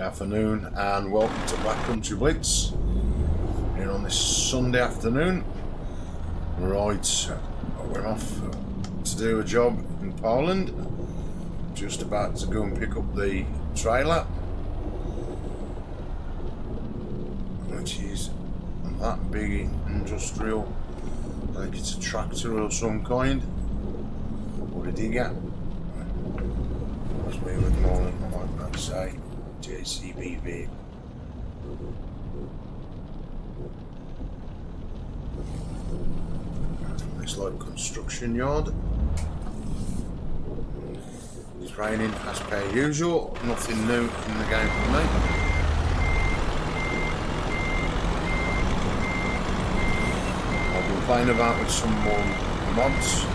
Afternoon and welcome to Backcountry Blitz here on this Sunday afternoon. Right, we're off to do a job in Poland. Just about to go and pick up the trailer, which is that big industrial, I think it's a tractor or some kind, or a digger, as we would might say. JCBV. Looks like construction yard. It's raining as per usual. Nothing new in the game for me. I've been playing about with some more mods.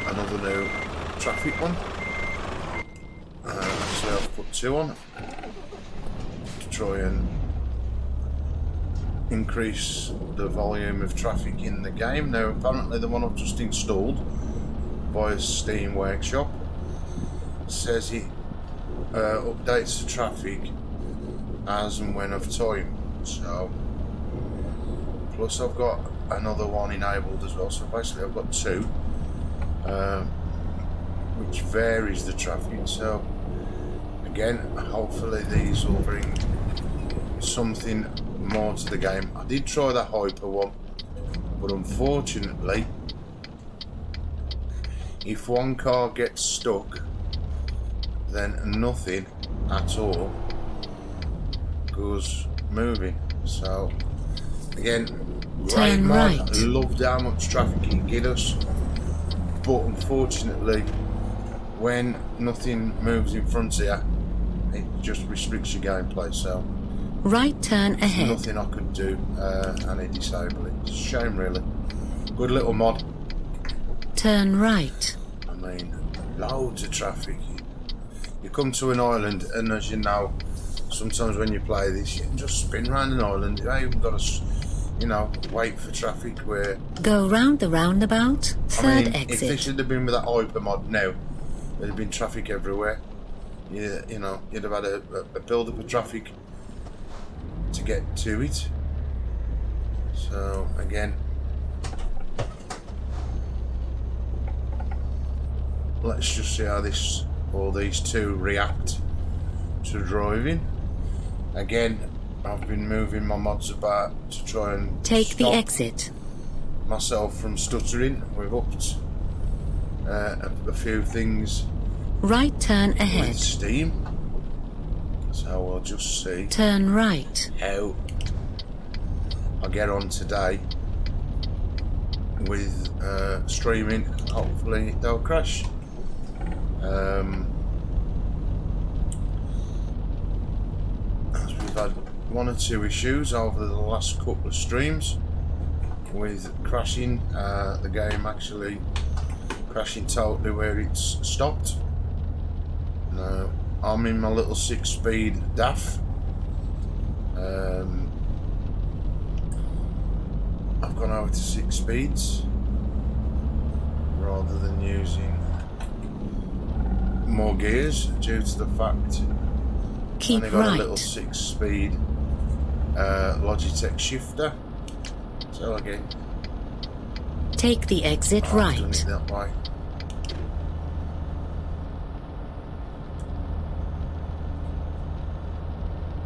Another new traffic one. So I've put 2 on to try and increase the volume of traffic in the game. Now apparently the one I've just installed via Steam Workshop says it updates the traffic as and when of time. So plus I've got another one enabled as well, so basically I've got 2 which varies the traffic. So again, hopefully these will bring something more to the game. I did try the hyper one, but unfortunately if one car gets stuck, then nothing at all goes moving. So again, great mod. I loved how much traffic it can get us, but unfortunately when nothing moves in front of you, it just restricts your gameplay. So right turn ahead. Nothing I could do and it disable it. It's a shame really. Good little mod. Turn right. I mean, loads of traffic. You come to an island and as you know, sometimes when you play this you can just spin around an island. You ain't even got to, you know, wait for traffic where... Go round the roundabout, third exit. If this should have been with that hyper mod now, there'd have been traffic everywhere. You know, you'd have had a build-up of traffic to get to it. So again, let's just see how these 2 react to driving. Again, I've been moving my mods about to try and take the exit. Myself from stuttering. We've upped a few things. Right turn ahead. With Steam. So we'll just see. Turn right. How I get on today with streaming. Hopefully it don't crash. As we've had 1 or 2 issues over the last couple of streams with crashing, the game actually crashing totally where it's stopped. Now I'm in my little 6-speed DAF. I've gone over to 6 speeds rather than using more gears due to the fact keep I've only got right. a little 6-speed Logitech shifter. So again, take the exit I've right. done it that way.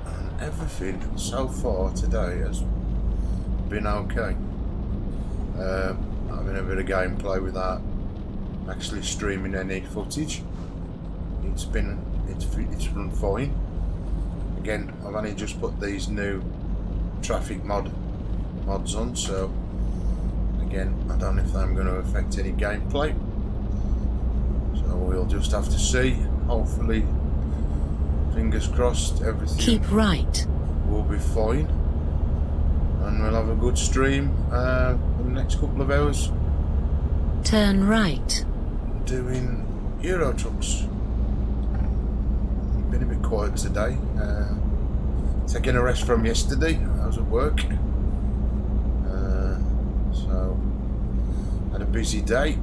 And everything so far today has been okay. Having a bit of gameplay without actually streaming any footage. It's run fine. Again, I've only just put these new traffic mods on, so again, I don't know if I'm going to affect any gameplay. So we'll just have to see. Hopefully, fingers crossed, everything keep right. will be fine, and we'll have a good stream for the next couple of hours. Turn right. Doing Euro trucks. Been a bit quiet today. Taking a rest from yesterday. I was at work. So had a busy day.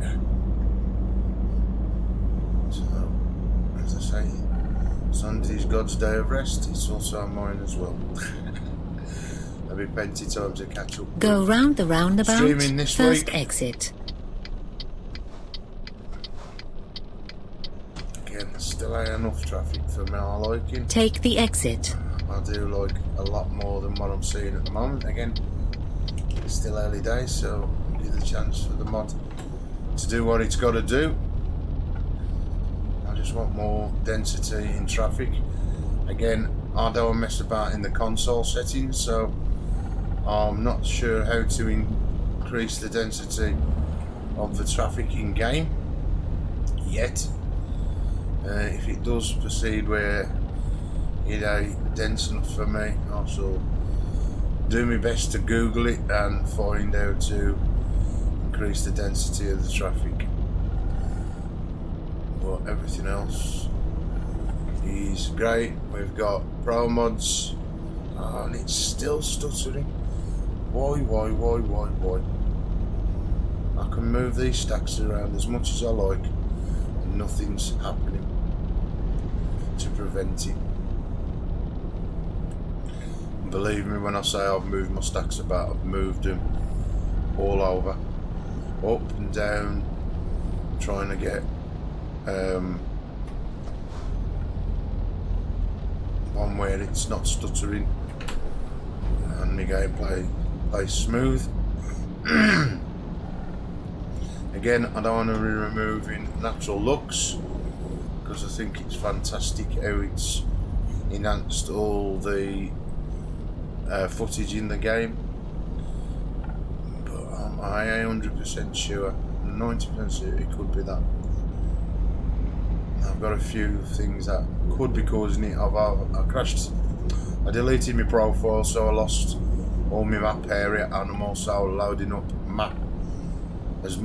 So say Sunday's God's day of rest. It's also mine as well. There'll be plenty of time to catch up. Go round the roundabout. Streaming this First week. exit. Again, still ain't enough traffic for my liking. Take the exit. I do like a lot more than what I'm seeing at the moment. Again, it's still early days, so give the chance for the mod to do what it's got to do. I just want more density in traffic. Again, I don't mess about in the console settings, so I'm not sure how to increase the density of the traffic in game yet. If it does proceed where it ain't dense enough for me, I shall do my best to Google it and find how to increase the density of the traffic. But everything else is great. We've got Promods, and it's still stuttering. Why? I can move these stacks around as much as I like, and nothing's happening to prevent it. Believe me when I say I've moved my stacks about, I've moved them all over, up and down, trying to get one where it's not stuttering and the gameplay plays smooth. Again, I don't want to be removing natural looks because I think it's fantastic how it's enhanced all the footage in the game, but I am 100% sure, 90% sure it could be that. I've got a few things that could be causing it. I crashed, I deleted my profile, so I lost all my map area, and I'm also loading up map as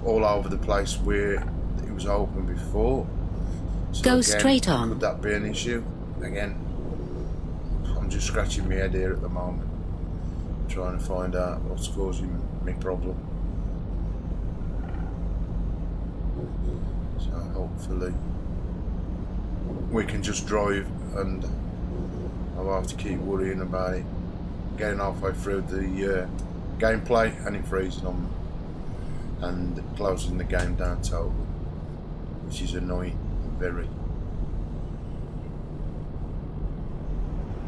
all over the place where it was open before. So Go again, straight on. Could that be an issue? Again, I'm just scratching my head here at the moment, trying to find out what's causing me problem. So hopefully we can just drive and I won't have to keep worrying about it getting halfway through the gameplay and it freezing on me and closing the game down totally, which is annoying, very.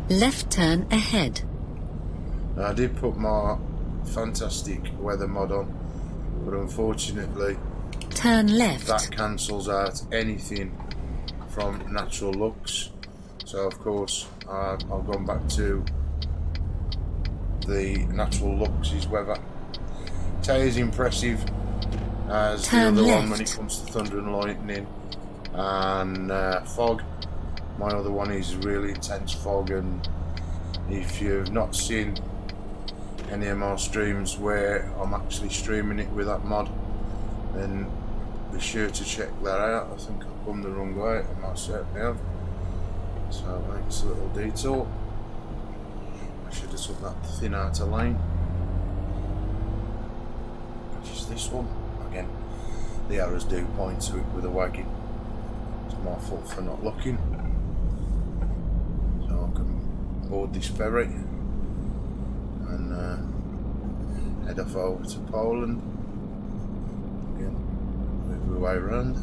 Left turn ahead. Now, I did put my fantastic weather mod on, but unfortunately Turn left. that cancels out anything from natural looks. So of course I've gone back to the natural looks is weather. It is impressive as Turn the other left. one when it comes to thunder and lightning and fog. My other one is really intense fog, and if you've not seen any of my streams where I'm actually streaming it with that mod, then be sure to check that out. I think I've come the wrong way, I might certainly have. So thanks a little detour. I should have took that thin outer lane, which is this one. Again, the arrows do point to it with a wagon. It's my fault for not looking. So I can board this ferry and head off over to Poland. Again, move our way around.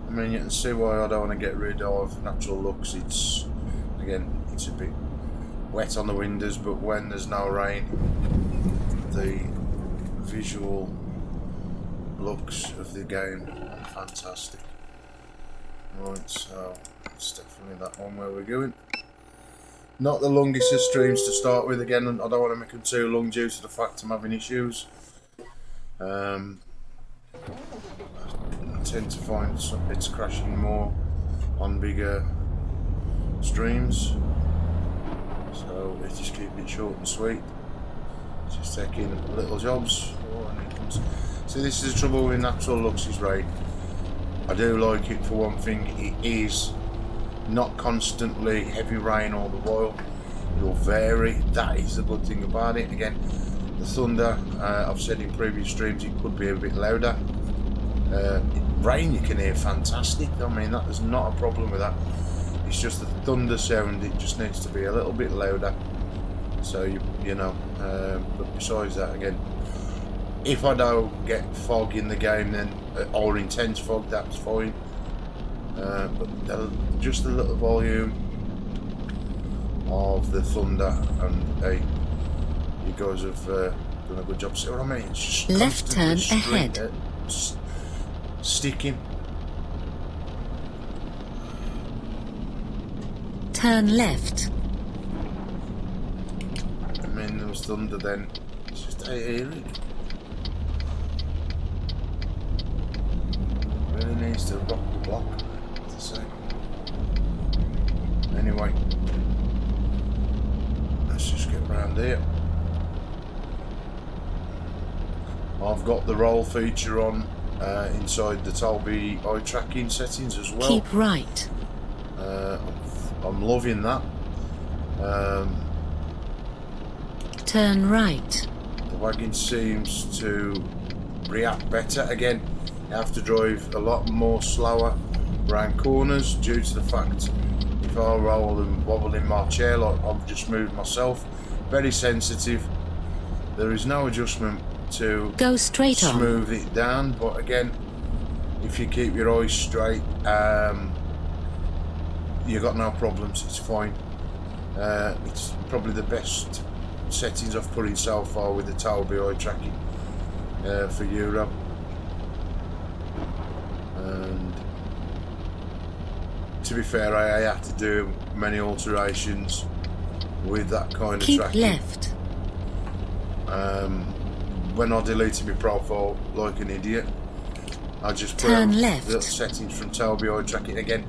I mean, you can see why I don't want to get rid of natural looks. It's, again, it's a bit wet on the windows, but when there's no rain, the visual looks of the game are fantastic. Right, so it's definitely that one where we're going. Not the longest of streams to start with. Again, I don't want to make them too long due to the fact I'm having issues. I tend to find some bits crashing more on bigger streams, so let's just keep it short and sweet. Just taking little jobs. See, this is the trouble with natural looks is rain. I do like it for one thing. It is not constantly heavy rain all the while. It'll vary. That is the good thing about it. Again, The thunder, I've said in previous streams, it could be a bit louder. Rain you can hear fantastic. I mean, there's not a problem with that. It's just the thunder sound, it just needs to be a little bit louder. So you know, but besides that, again, if I don't get fog in the game, then or intense fog, that's fine. But just a little volume of the thunder, and hey, you guys have done a good job. See what I mean? It's just left turn ahead. Sticking. Turn left. I mean, there was thunder then. It's just eerie. Really needs to rock the block, to say. Anyway, let's just get around here. I've got the roll feature on inside the Tobii Eye tracking settings as well. Keep right. I'm loving that. Turn right. The wagon seems to react better. Again, you have to drive a lot more slower around corners due to the fact if I roll and wobble in my chair like I've just moved myself, very sensitive. There is no adjustment to go straight on. Smooth it down, but again, if you keep your eyes straight, you got no problems. It's fine. It's probably the best settings I've put in so far with the Tobii Eye tracking for Euro. And to be fair, I had to do many alterations with that kind of keep tracking. Left. When I deleted my profile like an idiot, I just put turn left. The settings from Tobii Eye tracking again,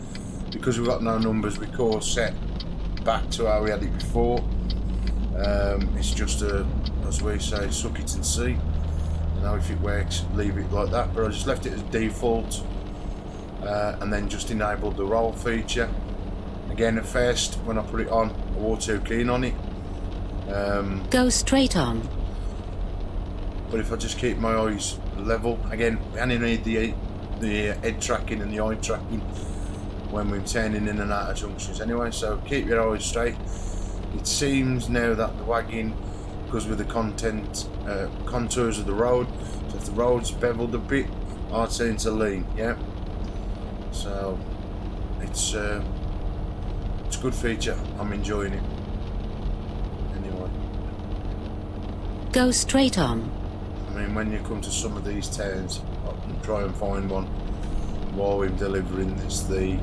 because we've got no numbers. We course set back to how we had it before. It's just a, as we say, suck it and see. You know, if it works, leave it like that. But I just left it as default, and then just enabled the roll feature. Again, at first when I put it on, I wore too keen on it. Go straight on. But if I just keep my eyes level, again, we only need the head tracking and the eye tracking when we're turning in and out of junctions anyway, so keep your eyes straight. It seems now that the wagon, because with the contours of the road, so if the road's beveled a bit, I tend to lean, yeah. So it's a good feature. I'm enjoying it. Anyway, go straight on. I mean, when you come to some of these towns, I can try and find one while we're delivering this. You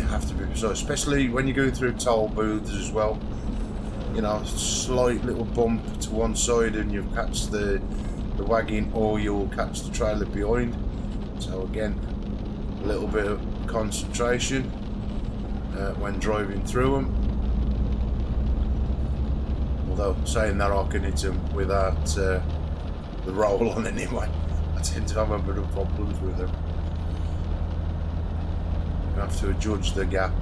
have to be precise, especially when you're going through toll booths as well. You know, slight little bump to one side and you'll catch the wagon, or you'll catch the trailer behind. So again, a little bit of concentration when driving through them. Although saying that, I can hit them without the roll on anyway. I tend to have a bit of problems with them. You have to judge the gap.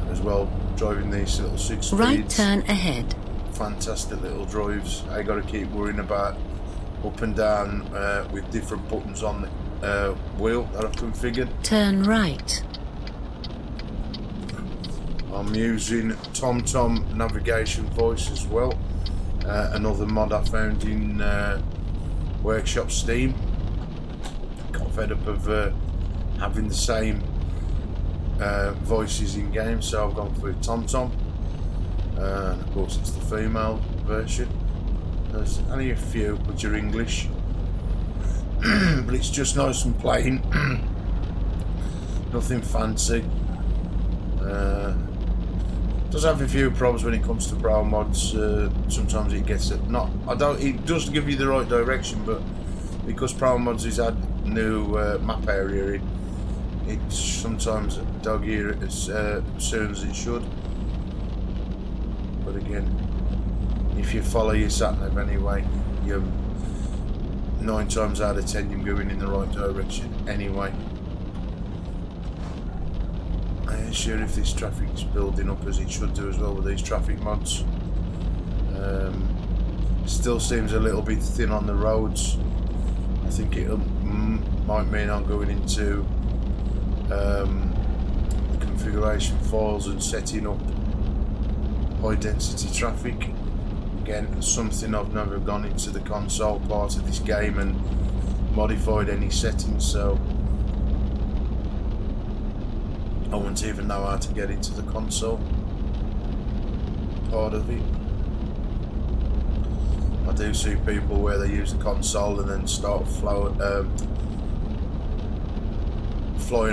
As well, driving these little 6 speeds. Right turn ahead. Fantastic little drives. I got to keep worrying about up and down with different buttons on the wheel that I've configured. Turn right. I'm using TomTom navigation voice as well. Another mod I found in Workshop Steam. Got fed up of having the same voices in game, so I've gone for TomTom. And of course it's the female version. There's only a few which are English. But it's just nice and plain. Nothing fancy. Does have a few problems when it comes to Promods. Sometimes it gets it. It does give you the right direction, but because Promods has had new map area, it sometimes dog ear it as soon as it should. But again, if you follow your sat nav anyway, you're 9 times out of 10 you're going in the right direction anyway. I ain't sure if this traffic's building up as it should do as well with these traffic mods. Still seems a little bit thin on the roads. I think it might mean I'm going into the configuration files and setting up high density traffic. Again, something I've never gone into the console part of this game and modified any settings, so I wouldn't even know how to get into the console part of it. I do see people where they use the console and then start flying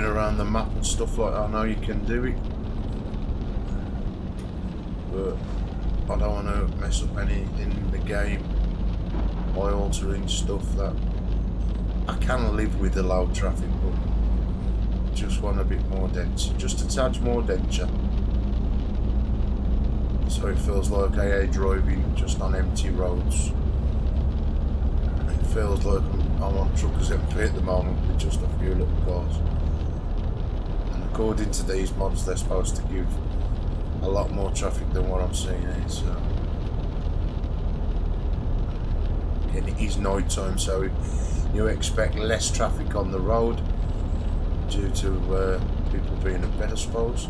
around the map and stuff like that. I know you can do it, but I don't want to mess up anything in the game by altering stuff that I can live with the low traffic, but just want a bit more dense, just a touch more denser, so it feels like AA driving just on empty roads. It feels like I'm on Truckers MP at the moment with just a few little cars, and according to these mods they're supposed to give a lot more traffic than what I'm seeing here. So again, it is night time, so you expect less traffic on the road due to people being in bed, I suppose.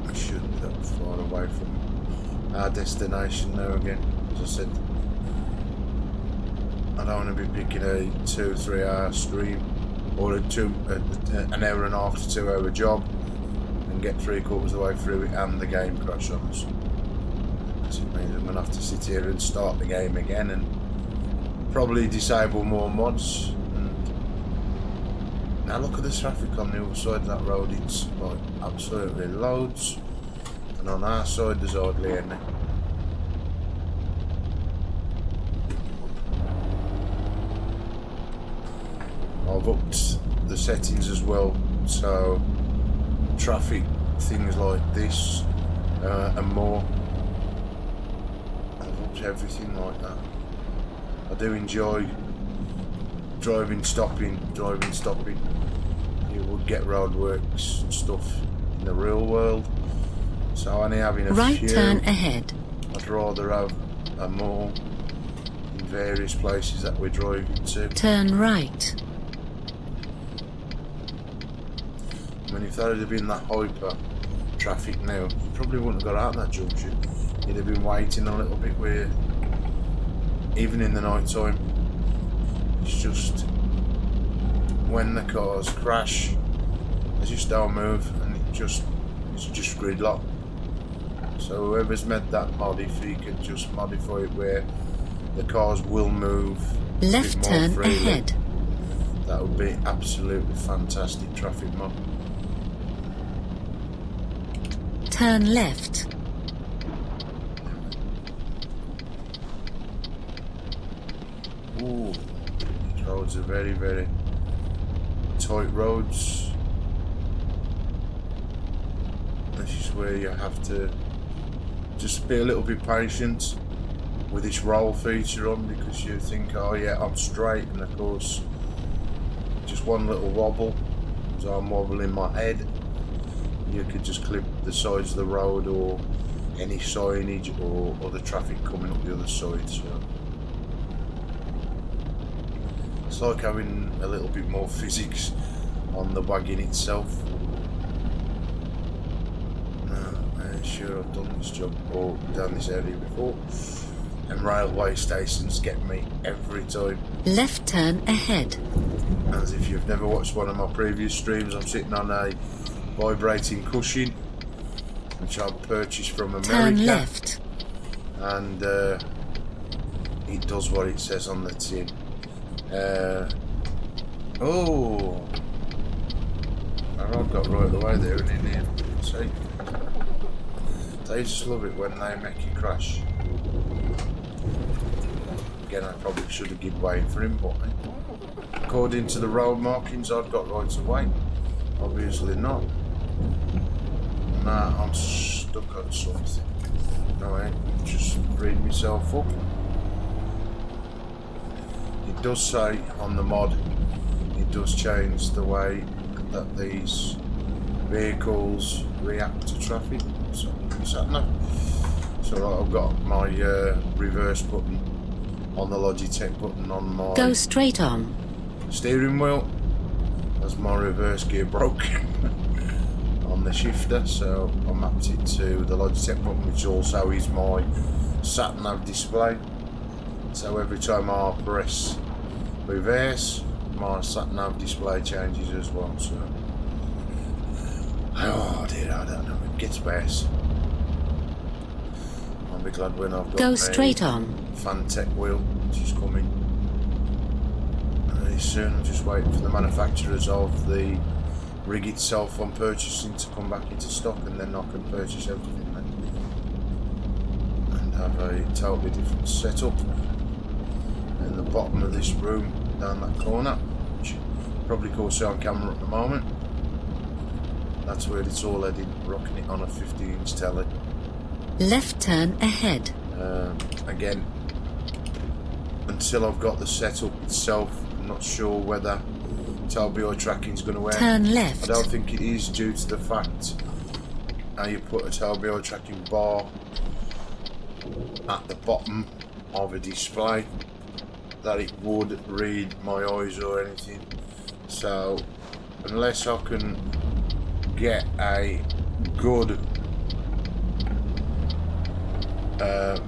I shouldn't be that far away from our destination now again. As I said, I don't want to be picking a 2-3 hour stream or an hour and a half to 2 hour job and get 3/4 of the way through it and the game crash on us. Because it means I'm going to have to sit here and start the game again and probably disable more mods. And now look at the traffic on the other side of that road, it's like absolutely loads, and on our side there's hardly any. I've upped the settings as well, so traffic things like this and more, I've upped everything like that. I do enjoy driving, stopping. You would get roadworks and stuff in the real world, so only having a Right few, turn ahead. I'd rather have a more in various places that we're driving to. Turn right. I mean, if that had been that hyper traffic now, you probably wouldn't have got out that junction. You'd have been waiting a little bit where, even in the night time, it's just when the cars crash, they just don't move, and it's just gridlock. So whoever's made that mod, if he could just modify it where the cars will move Left a bit more turn freely, ahead. that would be absolutely fantastic traffic mod. Turn left. Ooh, these roads are very, very tight roads. This is where you have to just be a little bit patient with this roll feature on, because you think, oh yeah, I'm straight, and of course just one little wobble, so I'm wobbling my head, you could just clip the sides of the road or any signage or other traffic coming up the other side. So it's like having a little bit more physics on the wagon itself. I'm sure I've done this job or done this area before, and railway stations get me every time. Left turn ahead. As if you've never watched one of my previous streams, I'm sitting on a vibrating cushion which I purchased from America. Turn left. And it does what it says on the tin. Oh, I got right away there and in here. See, they just love it when they make you crash. Again, I probably should have given way for him, but according to the road markings I've got right away, obviously not. Nah, I'm stuck on something. No, I ain't just freed myself up. It does say on the mod, it does change the way that these vehicles react to traffic. So, so I've got my reverse button on the Logitech button on my Go straight on. steering wheel as my reverse gear broke on the shifter, so I mapped it to the Logitech button, which also is my sat nav display. So every time I press reverse, my sat nav display changes as well. So oh dear, I don't know, it gets worse. I'll be glad when I've got Go straight on. Fantech wheel, which is coming very soon. I'm just waiting for the manufacturers of the rig itself I'm purchasing to come back into stock, and then I can purchase everything then and have a totally different setup in the bottom of this room down that corner, which you probably can't see on camera at the moment. That's where it's all heading, rocking it on a 50-inch telly. Left turn ahead. Again, until I've got the setup itself, I'm not sure whether Tobii Eye tracking is going to work. Turn left. I don't think it is, due to the fact how you put a Tobii Eye tracking bar at the bottom of a display, that it would read my eyes or anything. So unless I can get a good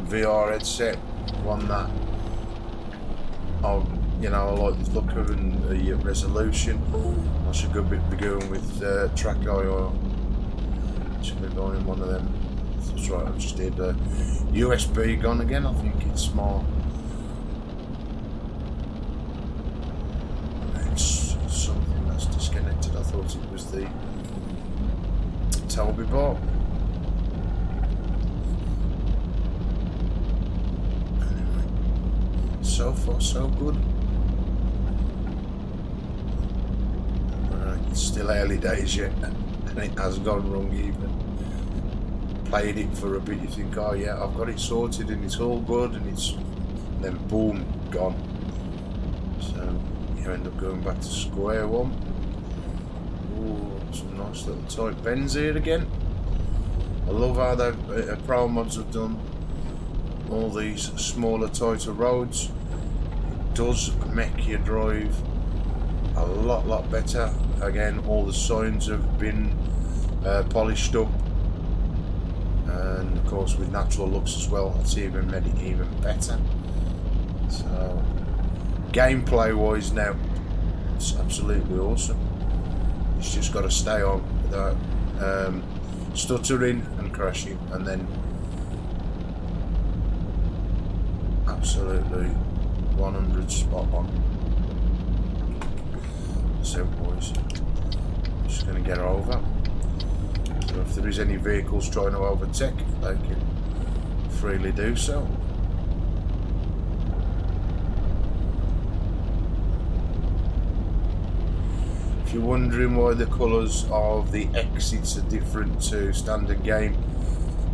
VR headset, one that I like the look of and the resolution, I should be going with Track Eye, or I should be buying one of them. That's right, I just did USB gone again. I think it's more, it's something that's disconnected. I thought it was the Tobii bar. Anyway, so far so good. It's still early days yet, and it has gone wrong even. Played it for a bit, you think, oh yeah, I've got it sorted and it's all good, and then boom, gone. So you end up going back to square one. Ooh, some nice little tight bends here again. I love how they've Promods have done all these smaller, tighter roads. It does make your drive a lot better. Again, all the signs have been polished up, and of course with natural looks as well, it's even made it even better. So gameplay wise now, it's absolutely awesome. It's just got to stay on without stuttering and crashing, and then absolutely 100 spot on. So boys, I'm just going to get over. So if there is any vehicles trying to overtake, they can freely do so. If you're wondering why the colours of the exits are different to standard game,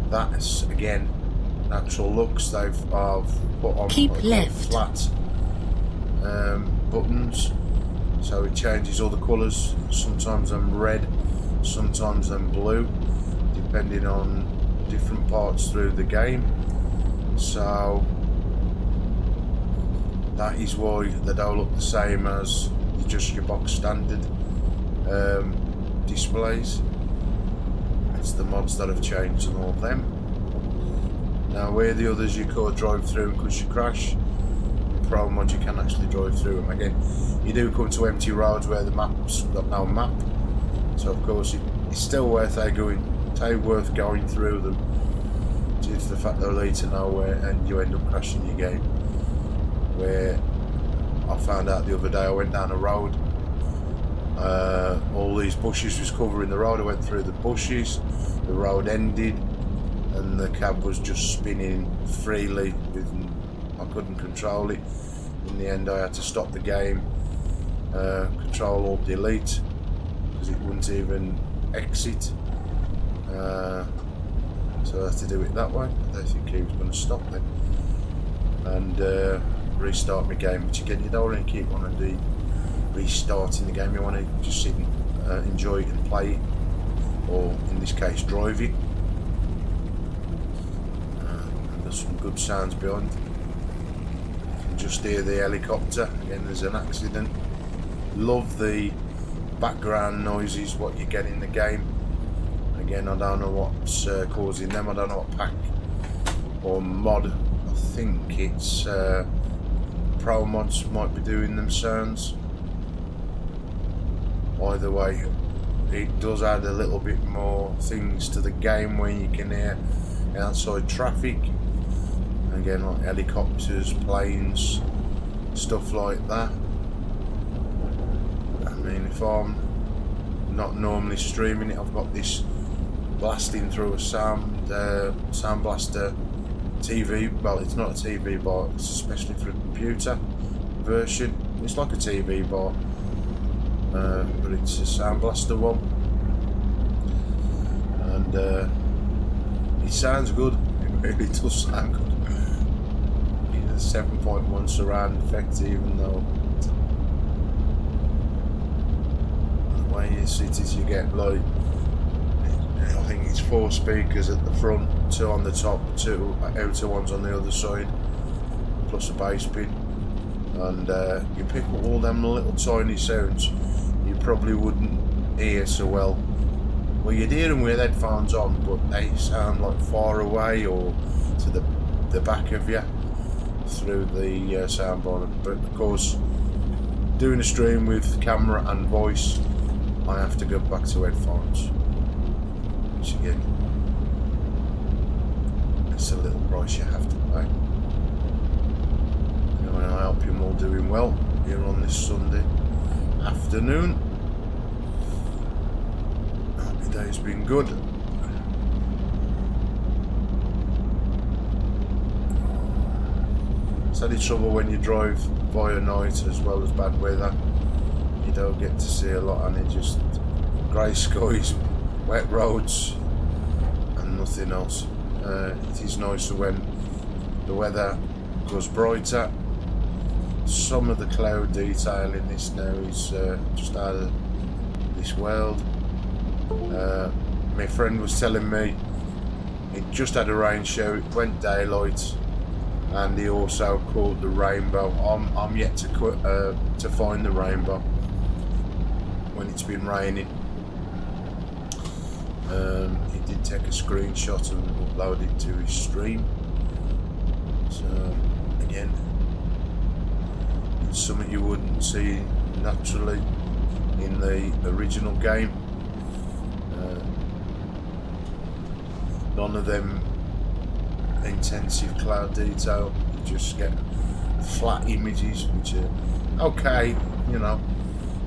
that's again natural looks. They've put on flat buttons, so it changes all the colours. Sometimes I'm red, sometimes I'm blue, depending on different parts through the game. So that is why they don't look the same as just your box standard displays. It's the mods that have changed and all of them. Now where the others you can't drive through because you crash, Pro mod you can actually drive through them. Again, you do come to empty roads where the map's got no map, so of course it's still worth going through them, due to the fact they'll lead to nowhere and you end up crashing your game. Where I found out the other day, I went down a road, all these bushes was covering the road. I went through the bushes, the road ended, and the cab was just spinning freely. I couldn't control it. In the end, I had to stop the game, Control Alt Delete, because it wouldn't even exit. So I have to do it that way. I don't think he was going to stop then. And restart my game, which again, you don't want to keep on restarting the game. You want to just sit and enjoy it and play it, or in this case, drive it. And there's some good sounds behind. You can just hear the helicopter. Again, there's an accident. Love the background noises what you get in the game. Again, I don't know what's causing them. I don't know what pack or mod. I think it's Promods might be doing them sounds. Either way, it does add a little bit more things to the game when you can hear outside traffic. Again, like helicopters, planes, stuff like that. I mean, if I'm not normally streaming it, I've got this blasting through a sound blaster TV. Well, it's not a TV bar, it's especially for a computer version. It's like a TV bar, but it's a sound blaster one, and it sounds good. It really does sound good. It's a 7.1 surround effect, even though the way you sit is you get like, I think it's 4 speakers at the front, 2 on the top, 2 outer ones on the other side, plus a bass pin, and you pick up all them little tiny sounds you probably wouldn't hear so well. Well, you'd hear them with headphones on, but they sound like far away or to the back of you through the soundbar. But of course, doing a stream with camera and voice, I have to go back to headphones. Which again, it's a little price you have to pay. Anyway, I hope you're all doing well here on this Sunday afternoon. Hope your day's been good. It's only trouble when you drive via night as well as bad weather. You don't get to see a lot, and it just grey skies, wet roads and nothing else. It is nicer when the weather goes brighter. Some of the cloud detail in this now is just out of this world. My friend was telling me it just had a rain show, it went daylight, and he also caught the rainbow. I'm yet to find the rainbow when it's been raining. He did take a screenshot and upload it to his stream. So again, it's something you wouldn't see naturally in the original game. None of them intensive cloud detail. You just get flat images, which are okay, you know,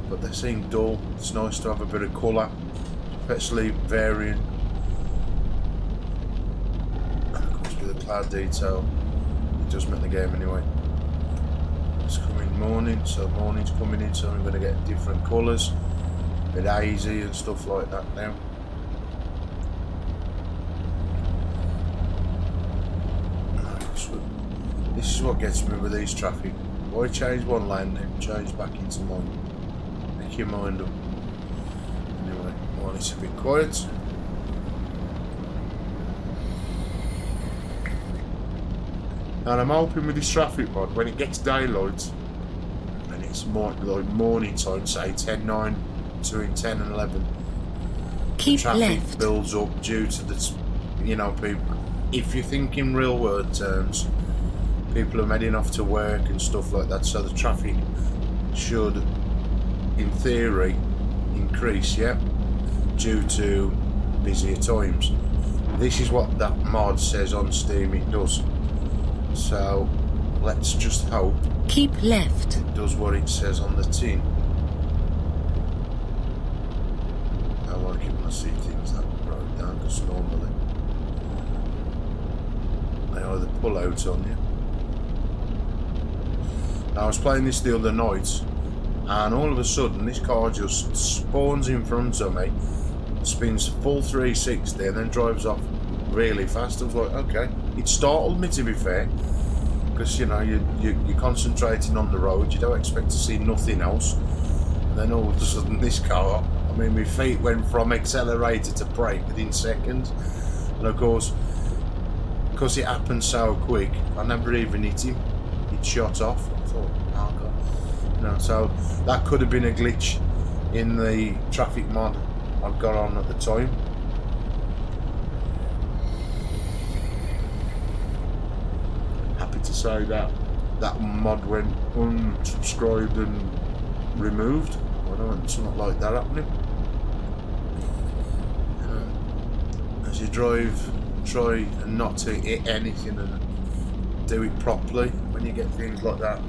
but they seem dull. It's nice to have a bit of colour, especially varying. And of course, with the cloud detail, it does make the game anyway. It's coming morning, so morning's coming in, so I'm going to get different colours, a bit hazy and stuff like that now. This is what gets me with these traffic. Why change one lane then change back into mine? Make your mind up. Anyway, while it's a bit quiet. And I'm hoping with this traffic mod, when it gets daylight and it's more like morning time, say 10:09 between 10 and 11, Keep traffic left. builds up due to the, you know, people. If you think in real world terms, people are heading off to work and stuff like that, so the traffic should, in theory, increase, yeah, due to busier times. This is what that mod says on Steam it does. So let's just hope Keep left. it does what it says on the tin. I like it when I see things that broke down, because normally they either pull out on you. Now, I was playing this the other night, and all of a sudden this car just spawns in front of me, spins full 360 and then drives off really fast. I was like, okay. It startled me, to be fair, because you know you're concentrating on the road. You don't expect to see nothing else, and then all of a sudden this car. I mean, my feet went from accelerator to brake within seconds, and of course, because it happened so quick, I never even hit him. It shot off. I thought, oh god, no. So that could have been a glitch in the traffic mod I've got on at the time. Happy to say that that mod went unsubscribed and removed. I don't want something like that happening. As you drive, try and not to hit anything and do it properly when you get things like that.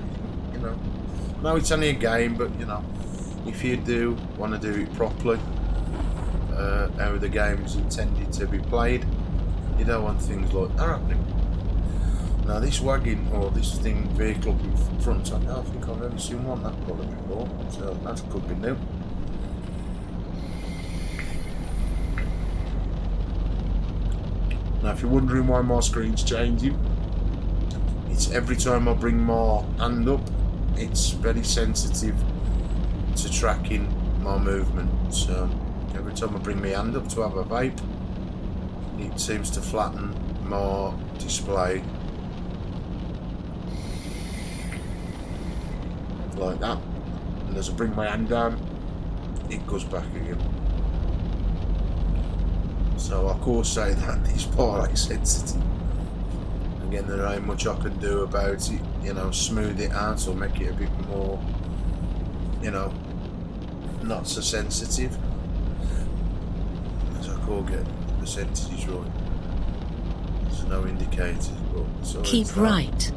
You know, no, it's only a game, but you know, if you do want to do it properly, how the game is intended to be played, you don't want things like that happening. Now this wagon or this vehicle up in front, I don't think I've ever seen one that colour before, so that could be new. Now if you're wondering why my screen's changing, it's every time I bring my hand up, it's very sensitive to tracking my movement. So every time I bring my hand up to have a vape, it seems to flatten my display like that, and as I bring my hand down, it goes back again. So of course say that this part is sensitive. Again, there ain't much I can do about it, you know, smooth it out or make it a bit more, you know, not so sensitive. As I call get the percentages right. There's no indicators, but so Keep right.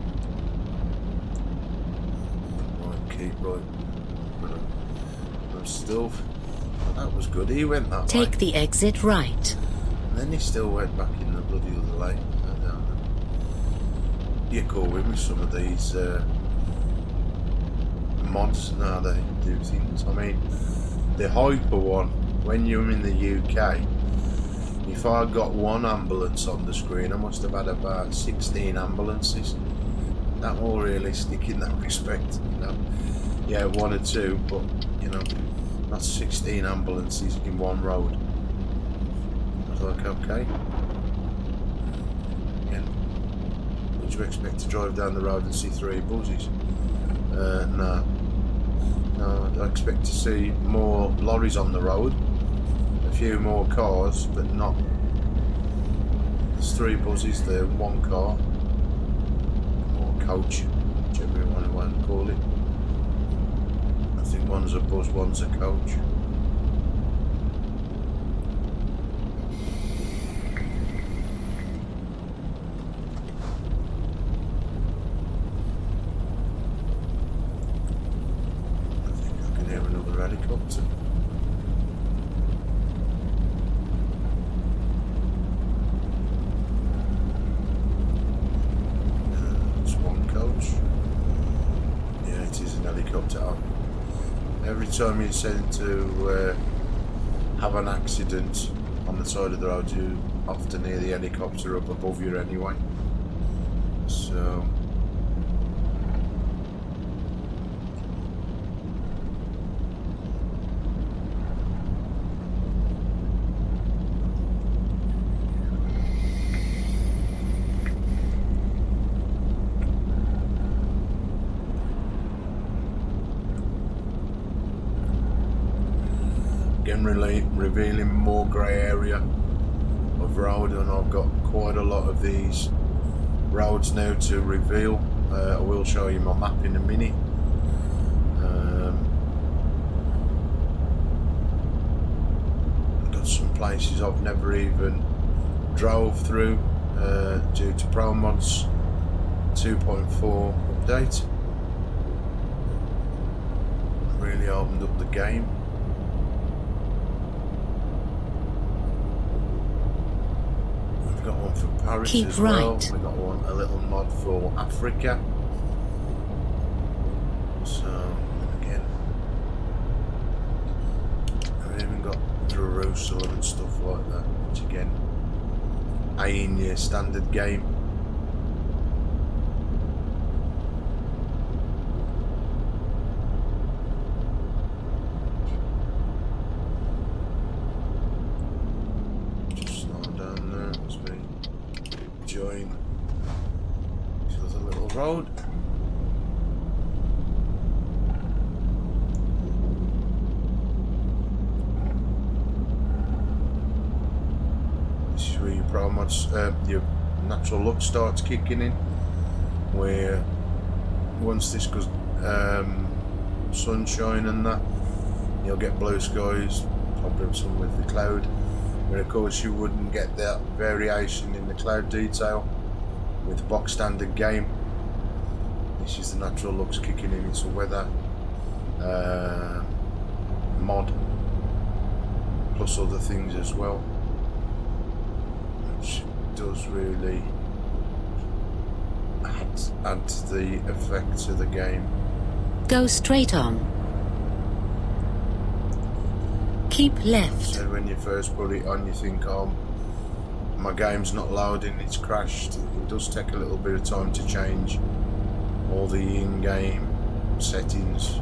Keep right. I'm still. That was good. He went that way. Take the exit right. And then he still went back in the bloody other lane. I don't know. You call with some of these mods and how they do things. I mean, the hyper one, when you're in the UK, if I got one ambulance on the screen, I must have had about 16 ambulances. Not more realistic in that respect, you know. Yeah, one or two, but you know, not 16 ambulances in one road. I was like, okay. Again, would you expect to drive down the road and see 3 buses? No. No, I expect to see more lorries on the road, a few more cars, but not. There's 3 buses there, 1 car, or coach, whichever one you want to call it. I think one's a bus, one's a coach. I think I can hear another helicopter. It's one coach. Yeah, it is an helicopter. Every time you tend to have an accident on the side of the road, you often hear the helicopter up above you anyway. So again, really revealing more grey area of road, and I've got quite a lot of these roads now to reveal. I will show you my map in a minute. I've got some places I've never even drove through due to Promods 2.4 update. Really opened up the game. Got one for Paris Keep as well. right. We got one, a little mod for Africa. So again, I've even got Jerusalem and stuff like that, which again ain't your standard game. Just slow down there as we join this other little road. Where your Promods, your natural look starts kicking in, where once this goes sunshine and that, you'll get blue skies, probably some with the cloud, where of course you wouldn't get that variation in the cloud detail with the box standard game. This is the natural looks kicking in. It's a weather mod plus other things as well, which does really add to the effects of the game. Go straight on. Keep left. So when you first put it on, you think, oh, my game's not loading, it's crashed. It does take a little bit of time to change all the in-game settings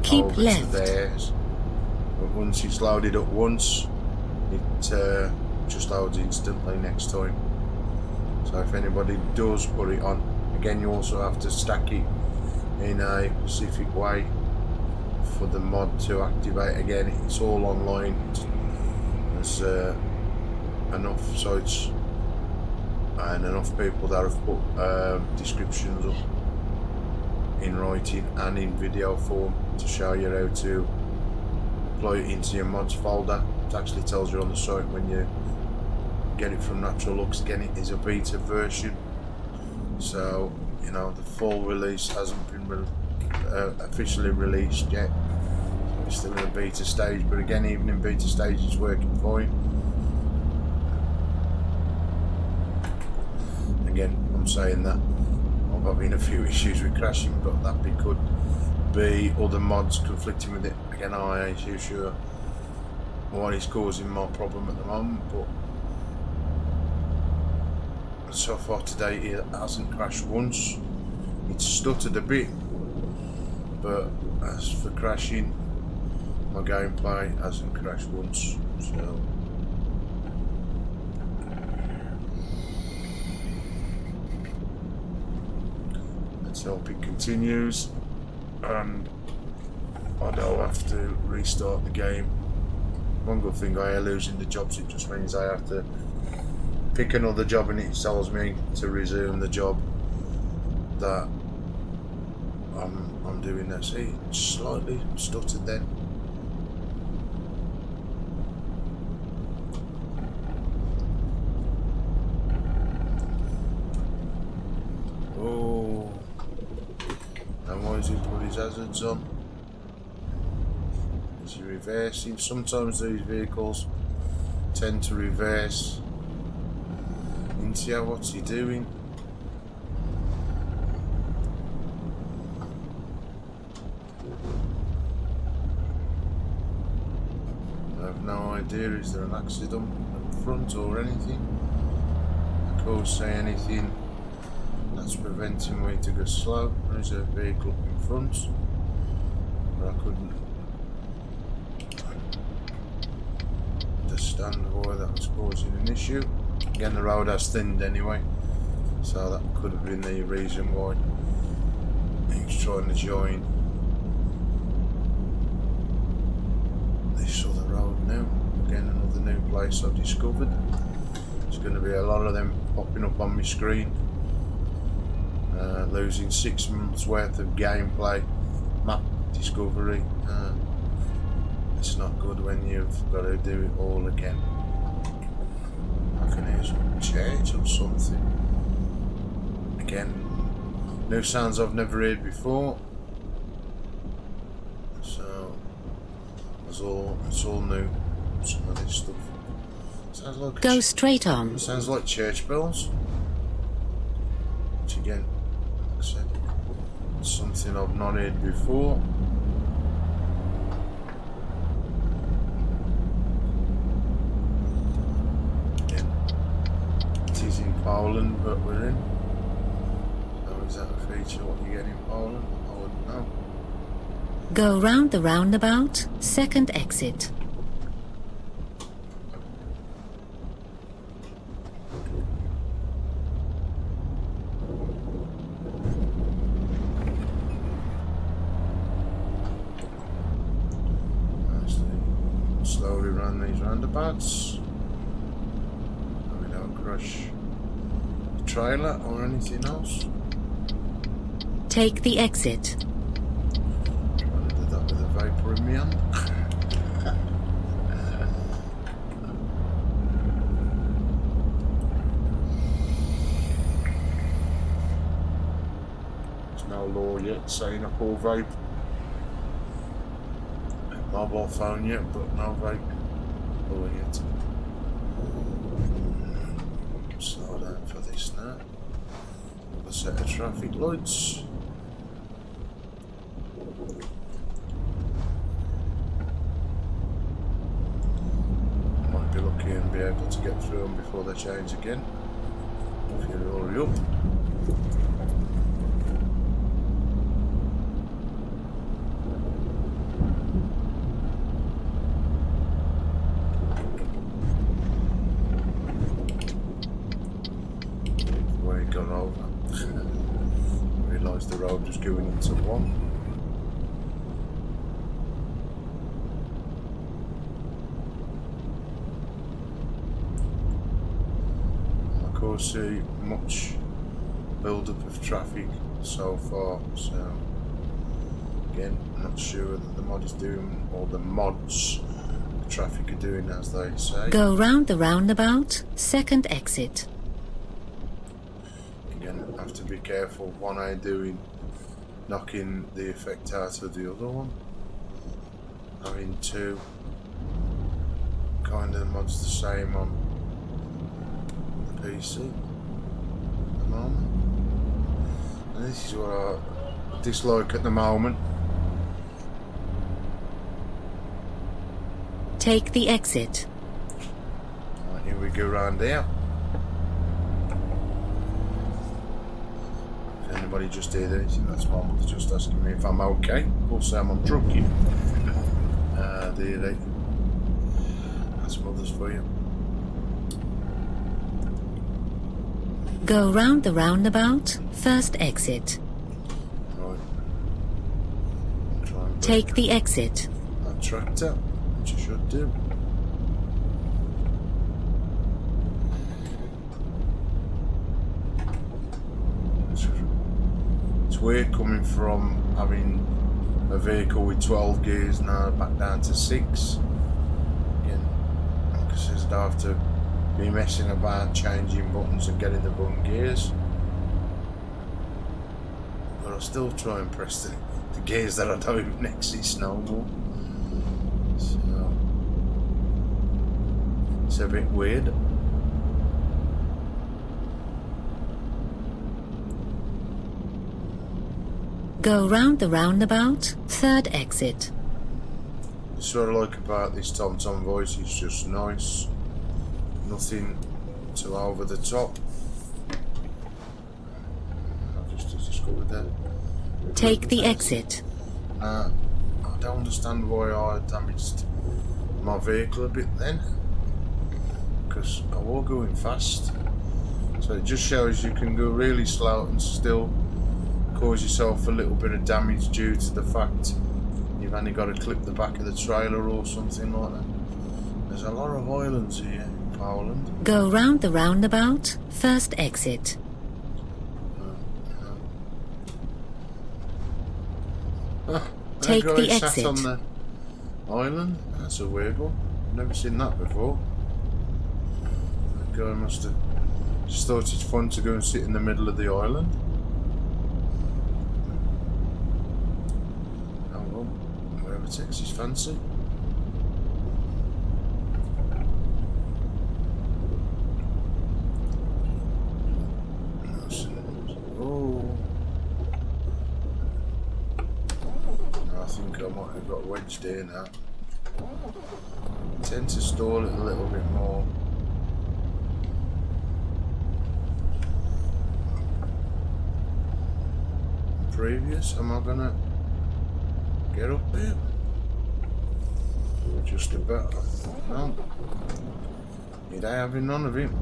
Keep over left. to theirs. But once it's loaded up once, it just loads instantly next time. So if anybody does put it on, again you also have to stack it in a specific way for the mod to activate. Again, it's all online. There's enough sites and enough people that have put descriptions up in writing and in video form to show you how to deploy it into your mods folder. It actually tells you on the site when you get it from Natural Looks. Again, it is a beta version, so you know the full release hasn't been officially released yet. It's still in a beta stage, but again, even in beta stage, it's working fine. Again, I'm saying that I've having a few issues with crashing, but that could be other mods conflicting with it. Again, I ain't too sure what is causing my problem at the moment, but so far today it hasn't crashed once. It's stuttered a bit, but as for crashing, my gameplay hasn't crashed once. So let's hope it continues and I don't have to restart the game. One good thing I am losing the jobs, it just means I have to pick another job and it tells me to resume the job that I'm doing that. See, slightly stuttered then. Oh, and why has he put his hazards on? Is he reversing? Sometimes these vehicles tend to reverse. Intia, what's he doing? I have no idea. Is there an accident up front or anything? I can't say anything that's preventing me to go slow. There's a vehicle up in front, but I couldn't understand why that was causing an issue. Again, the road has thinned anyway, so that could have been the reason why he's trying to join this other road now. Again, another new place I've discovered. There's going to be a lot of them popping up on my screen. Losing 6 months worth of gameplay, map discovery. It's not good when you've got to do it all again. I can hear some church or something. Again, new sounds I've never heard before. So it's all new. Some of this stuff. Sounds like Go straight on. sounds like church bells. Which again, like I said, it's something I've not heard before. Poland, but we're in. So is that a feature what you get in Poland? I wouldn't know. Go round the roundabout, second exit. Slowly run these roundabouts so we don't crush the trailer or anything else. Take the exit. Trying to do that with a vapor in my hand. There's no law yet saying up all vape. Mobile phone yet, but no vape law yet. Slow down for this now. Another set of traffic lights. Might be lucky and be able to get through them before they change again. If you hurry up. The road just going into one. I can't see much build up of traffic so far, so again, I'm not sure that the mod is doing, or the mods, the traffic are doing as they say. Go round the roundabout, second exit. Again, I have to be careful what I'm doing, knocking the effect out of the other one. Having two kind of mods the same on the PC at the moment. And this is what I dislike at the moment. Take the exit. Right, here we go round here. Anybody just did anything? That's my mother just asking me if I'm okay. Of course I'm on drug you. That's mother's for you. Go round the roundabout, first exit. Right. Try and Take the exit. that tractor, which you should do. It's weird coming from having a vehicle with 12 gears now back down to 6. Again, like I said, I have to be messing about changing buttons and getting the button gears. But I'll still try and press the gears that I don't even exist no more. So it's a bit weird. Go round the roundabout, third exit. It's what I like about this TomTom voice, it's just nice. Nothing too over the top. I just discovered that. Take the exit. I don't understand why I damaged my vehicle a bit then. Because I was going fast. So it just shows you can go really slow and still cause yourself a little bit of damage due to the fact you've only got to clip the back of the trailer or something like that. There's a lot of islands here in Poland. Go round the roundabout, first exit. Take That guy the sat exit. on the island. That's a weird one. I've never seen that before. That guy must have just thought it's fun to go and sit in the middle of the island. Oh well, whatever takes his fancy. Oh. I think I might have got wedged here now. I tend to stall it a little bit more. previous. Am I gonna get up there? Just about. No. You ain't having none of him.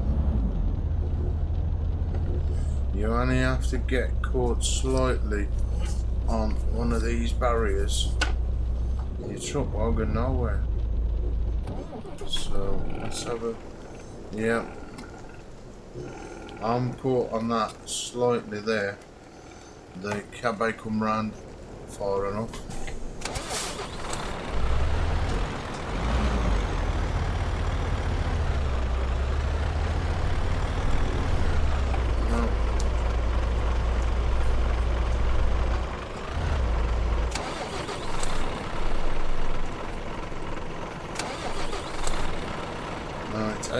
You only have to get caught slightly on one of these barriers. Your truck won't go nowhere. So let's have a. Yeah. I'm caught on that slightly there. The cabbie come round far enough. No, it's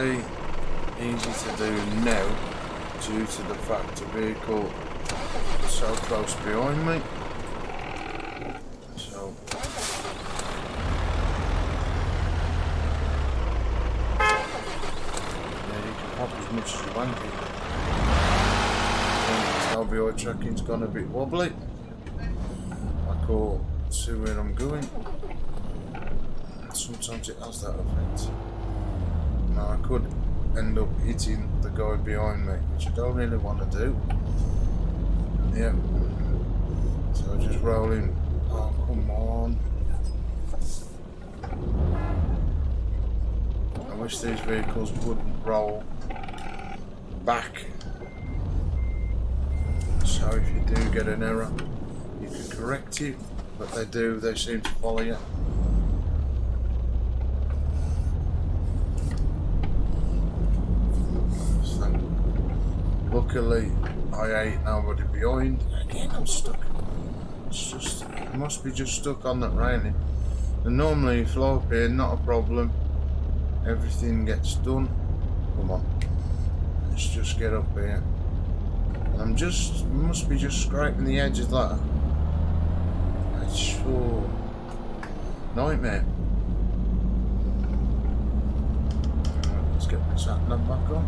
easy to do now due to the fact the vehicle is so close behind me. So yeah, you can pop as much as you want it. Tobii Eye tracking's gone a bit wobbly. I caught see where I'm going. Sometimes it has that effect. Now I could end up hitting the guy behind me, which I don't really want to do. Yeah. So I just roll in. Oh, come on. I wish these vehicles wouldn't roll back. So if you do get an error, you can correct it, but they do, they seem to follow you. Luckily, I ain't nobody behind. Again, I'm stuck. It's just, I must be just stuck on that railing. And normally, if flow up here, not a problem. Everything gets done. Come on. Let's just get up here. And I'm just, must be just scraping the edge of that. It's sure. Nightmare. Right, let's get the sat nav back on.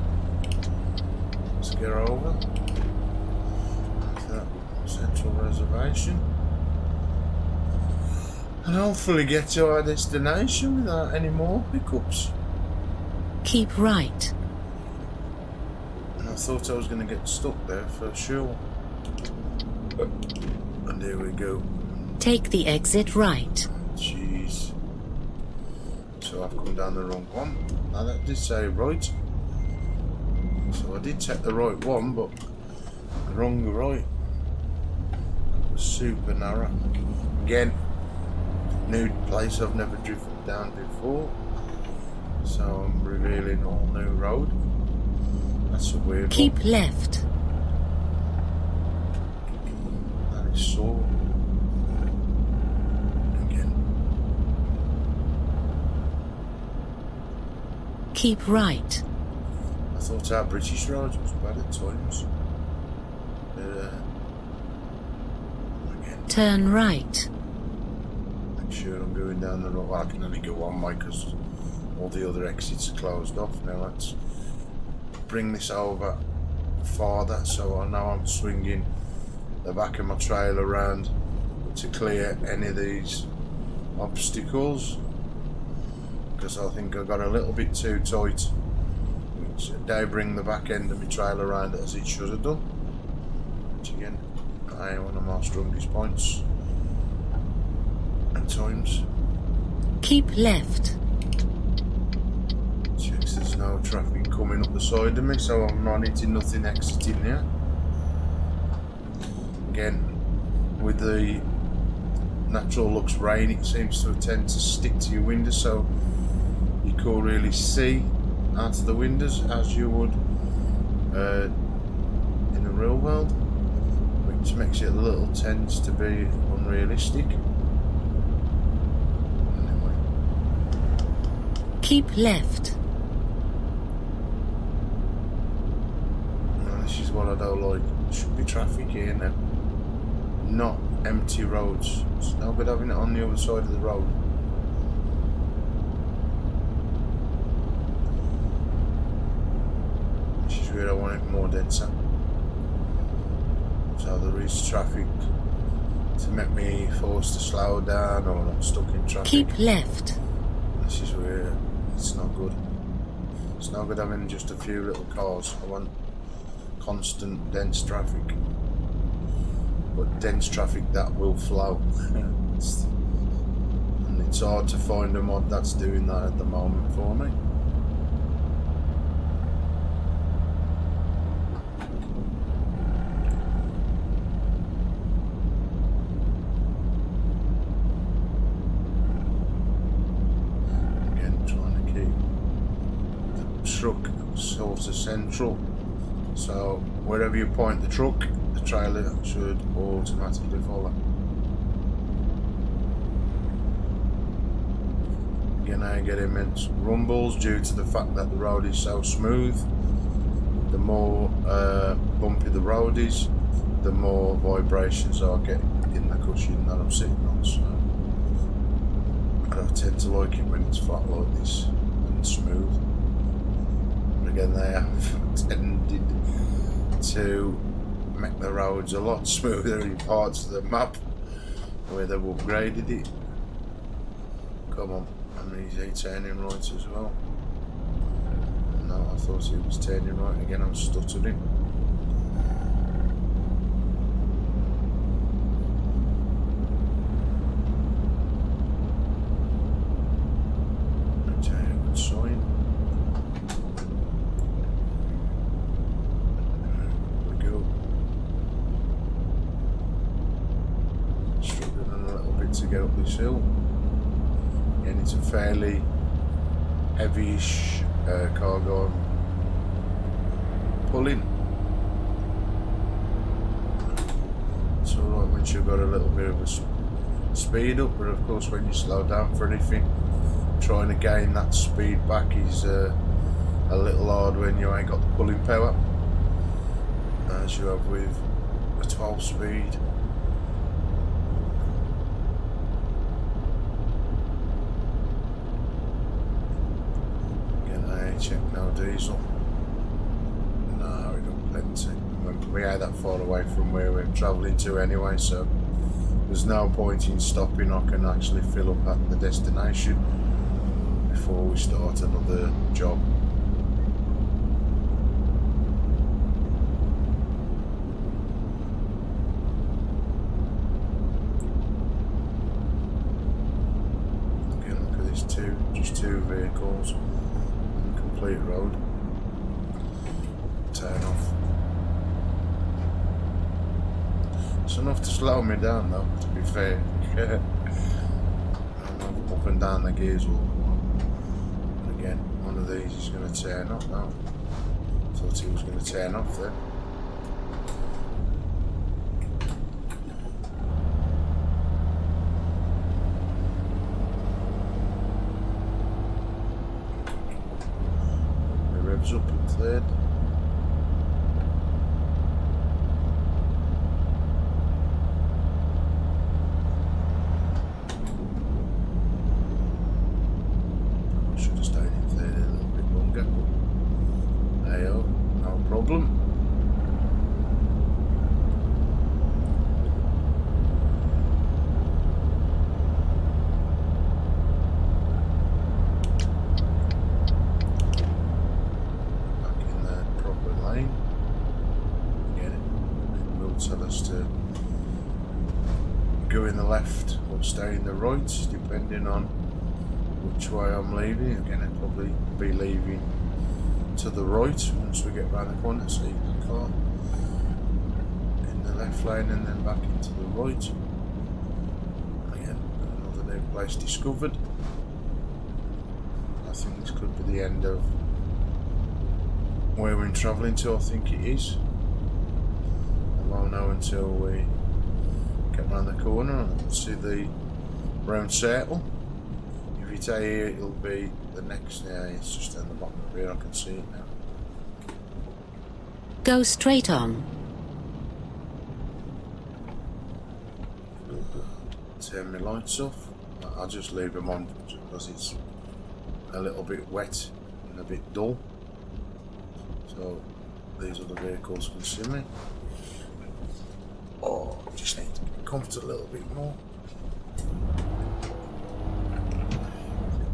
Let's get over to that central reservation and hopefully get to our destination without any more pickups. Keep right. And I thought I was going to get stuck there for sure. And here we go. Take the exit right. Jeez. So I've come down the wrong one. Now that did say right. So I did take the right one, but the wrong right. That was super narrow. Again, new place I've never driven down before. So I'm revealing a whole new road. That's a weird Keep one. left. That is so. Again. Keep right. I thought our British roads was bad at times. But, again, Turn right. make sure I'm going down the road. Well, I can only go one way because all the other exits are closed off. Now let's bring this over farther so I know I'm swinging the back of my trailer around to clear any of these obstacles, because I think I got a little bit too tight. They bring the back end of my trailer around as it should have done, which again, ain't one of my strongest points at times. Keep left. Checks there's no traffic coming up the side of me, so I'm not hitting nothing exiting there. Again, with the natural looks rain, it seems to tend to stick to your window, so you can't really see out of the windows as you would in the real world, which makes it a little tends to be unrealistic. Anyway. Keep left. Now, this is what I don't like. There should be traffic here now, not empty roads. It's no good having it on the other side of the road. This is where I want it more denser. So there is traffic to make me forced to slow down, or I'm stuck in traffic. Keep left. This is where it's not good. It's not good having just a few little cars. I want constant dense traffic, but dense traffic that will flow. And it's hard to find a mod that's doing that at the moment for me. Truck sort of central, so wherever you point the truck, the trailer should automatically follow. Again, I get immense rumbles due to the fact that the road is so smooth. The more bumpy the road is, the more vibrations I get in the cushion that I'm sitting on. So I tend to like it when it's flat like this and smooth. Again, they have tended to make the roads a lot smoother in parts of the map where they've upgraded it. Come on, and he's turning right as well. No, I thought he was turning right again. I'm stuttering. Good sign. To get up this hill, and it's a fairly heavyish cargo I'm pulling. It's alright once you've got a little bit of a speed up, but of course when you slow down for anything, trying to gain that speed back is a little hard when you ain't got the pulling power as you have with a 12 speed. Check no diesel. No, we got plenty. We ain't that far away from where we're travelling to anyway, so there's no point in stopping. I can actually fill up at the destination before we start another job. Again, look at this, just two vehicles. Complete road. Turn off. It's enough to slow me down though, to be fair. I'm up and down the gears all the while. And again, one of these is going to turn off now. Thought he was going to turn off then. Up and cleared. I should have stayed in there a little bit longer, but hey, oh, no problem. Tell us to go in the left or stay in the right, depending on which way I'm leaving. Again, I'd probably be leaving to the right once we get round the corner, so you can car in the left lane and then back into the right. Again, another new place discovered. I think this could be the end of where we're travelling to. I think it is. Won't know until we get round the corner and see the round circle. If you stay here, it'll be the next. Yeah, it's just down the bottom of here. I can see it now. Go straight on. Turn my lights off. I'll just leave them on because it's a little bit wet and a bit dull. So these other vehicles can see me. Oh, just need to get comfort a little bit more. Get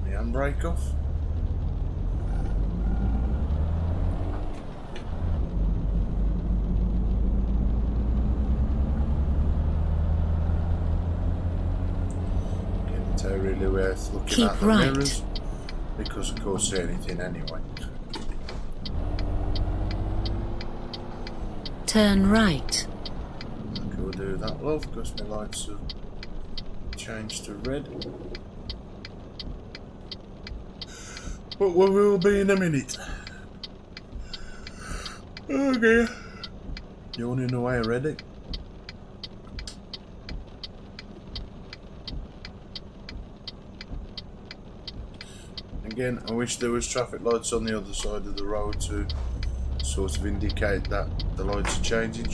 my handbrake off. Getting really worth looking Keep at the right. mirrors because I can't see anything anyway. Turn right. Go do that, love, because my lights have changed to red. But we will be in a minute. Oh dear. Yawning away already. Again, I wish there was traffic lights on the other side of the road to sort of indicate that the lights are changing.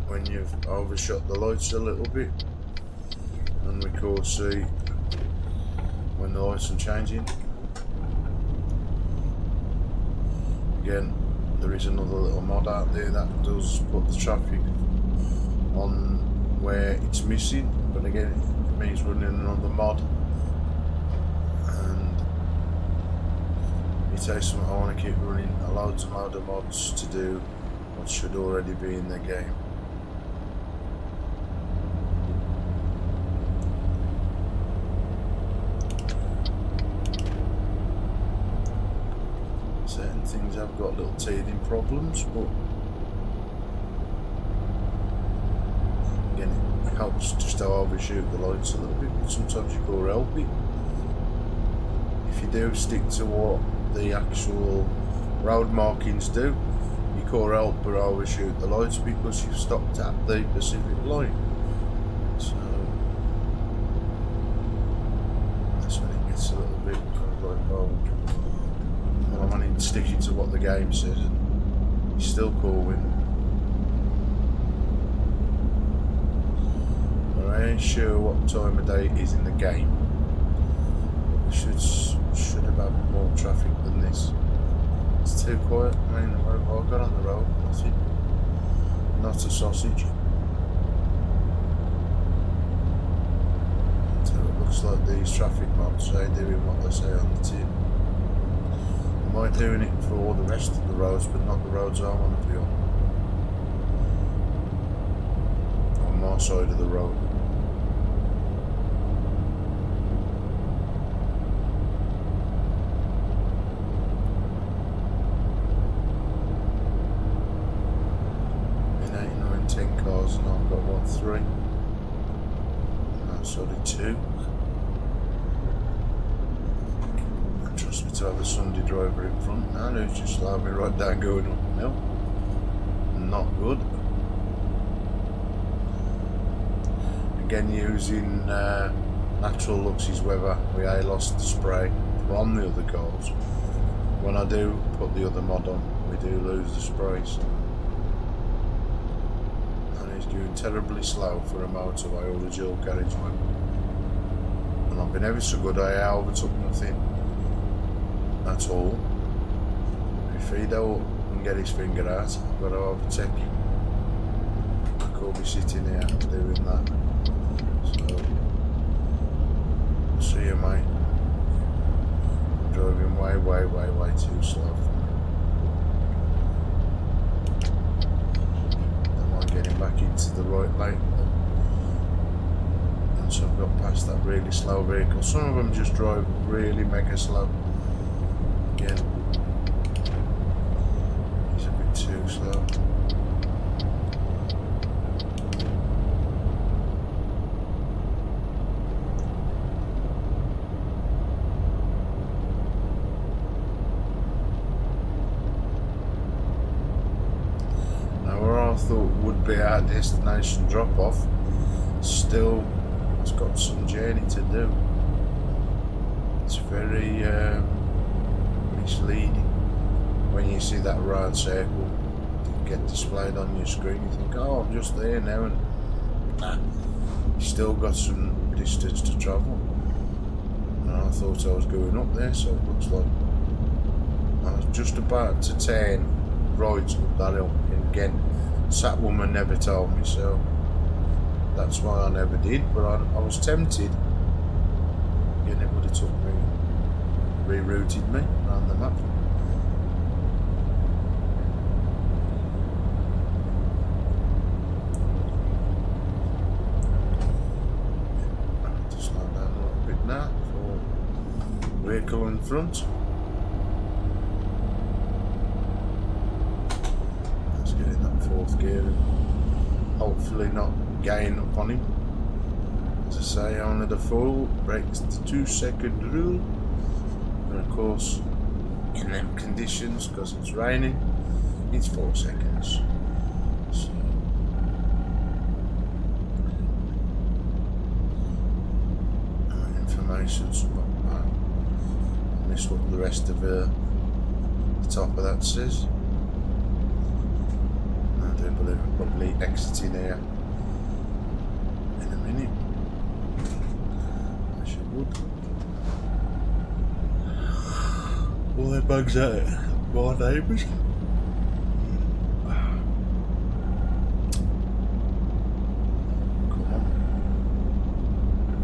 When you've overshot the lights a little bit, and we can see when the lights are changing. Again, there is another little mod out there that does put the traffic on where it's missing, but again it means running another mod, and it takes something I want to keep running loads and loads of mods to do what should already be in the game. Certain things have got little teething problems, but again it helps just to overshoot the lights a little bit, but sometimes you can't help it. If you do stick to what the actual road markings do, you can't help but overshoot the lights because you've stopped at the Pacific line. So that's when it gets a little bit kind of like, oh, well, I'm only sticking to what the game says, and you're still calling. I ain't sure what time of day it is in the game. We should have had more traffic than this. It's too quiet. I mean, what have I got on the road? Nothing. Not a sausage. So it looks like these traffic mods are doing what they say on the tin. Am I doing it for all the rest of the roads, but not the roads I want to be on my side of the road? In 8, 9, 10 cars, and I've got what, 3? No, sorry, 2. Trust me to have a Sunday driver in front now who's just allowed me right down going up the hill. Not good. Again, using natural luxes weather, we lost the spray from the other cars. When I do put the other mod on, we do lose the spray. So. And he's doing terribly slow for a motorway or a dual carriageway. And I've been ever so good, I overtook nothing. That's all. If he don't and get his finger out, I've got to overtake him. I could be sitting here doing that. So, see you, mate. I'm driving way too slow for me. Am I getting back into the right lane? And so I've got past that really slow vehicle. Some of them just drive really mega slow. Again, he's a bit too slow. Now where I thought would be our destination drop off, still it's got some journey to do. It's very misleading when you see that round circle get displayed on your screen. You think, oh, I'm just there now, and nah, you still got some distance to travel. And I thought I was going up there, so it looks like I was just about to turn right up that hill. And again, Sat woman never told me, so that's why I never did. But I was tempted. Again, it would have took me, rerouted me around the map. Just slow down a little bit now for vehicle in front. Let's get in that fourth gear and hopefully not gain up on him. As I say, only the full breaks the 2-second rule, and of course in them conditions, because it's raining, it's 4 seconds. So, information, I miss what the rest of the top of that says. I do believe I'm probably exiting here in a minute. I should would. All their bugs out. My neighbours. Come on.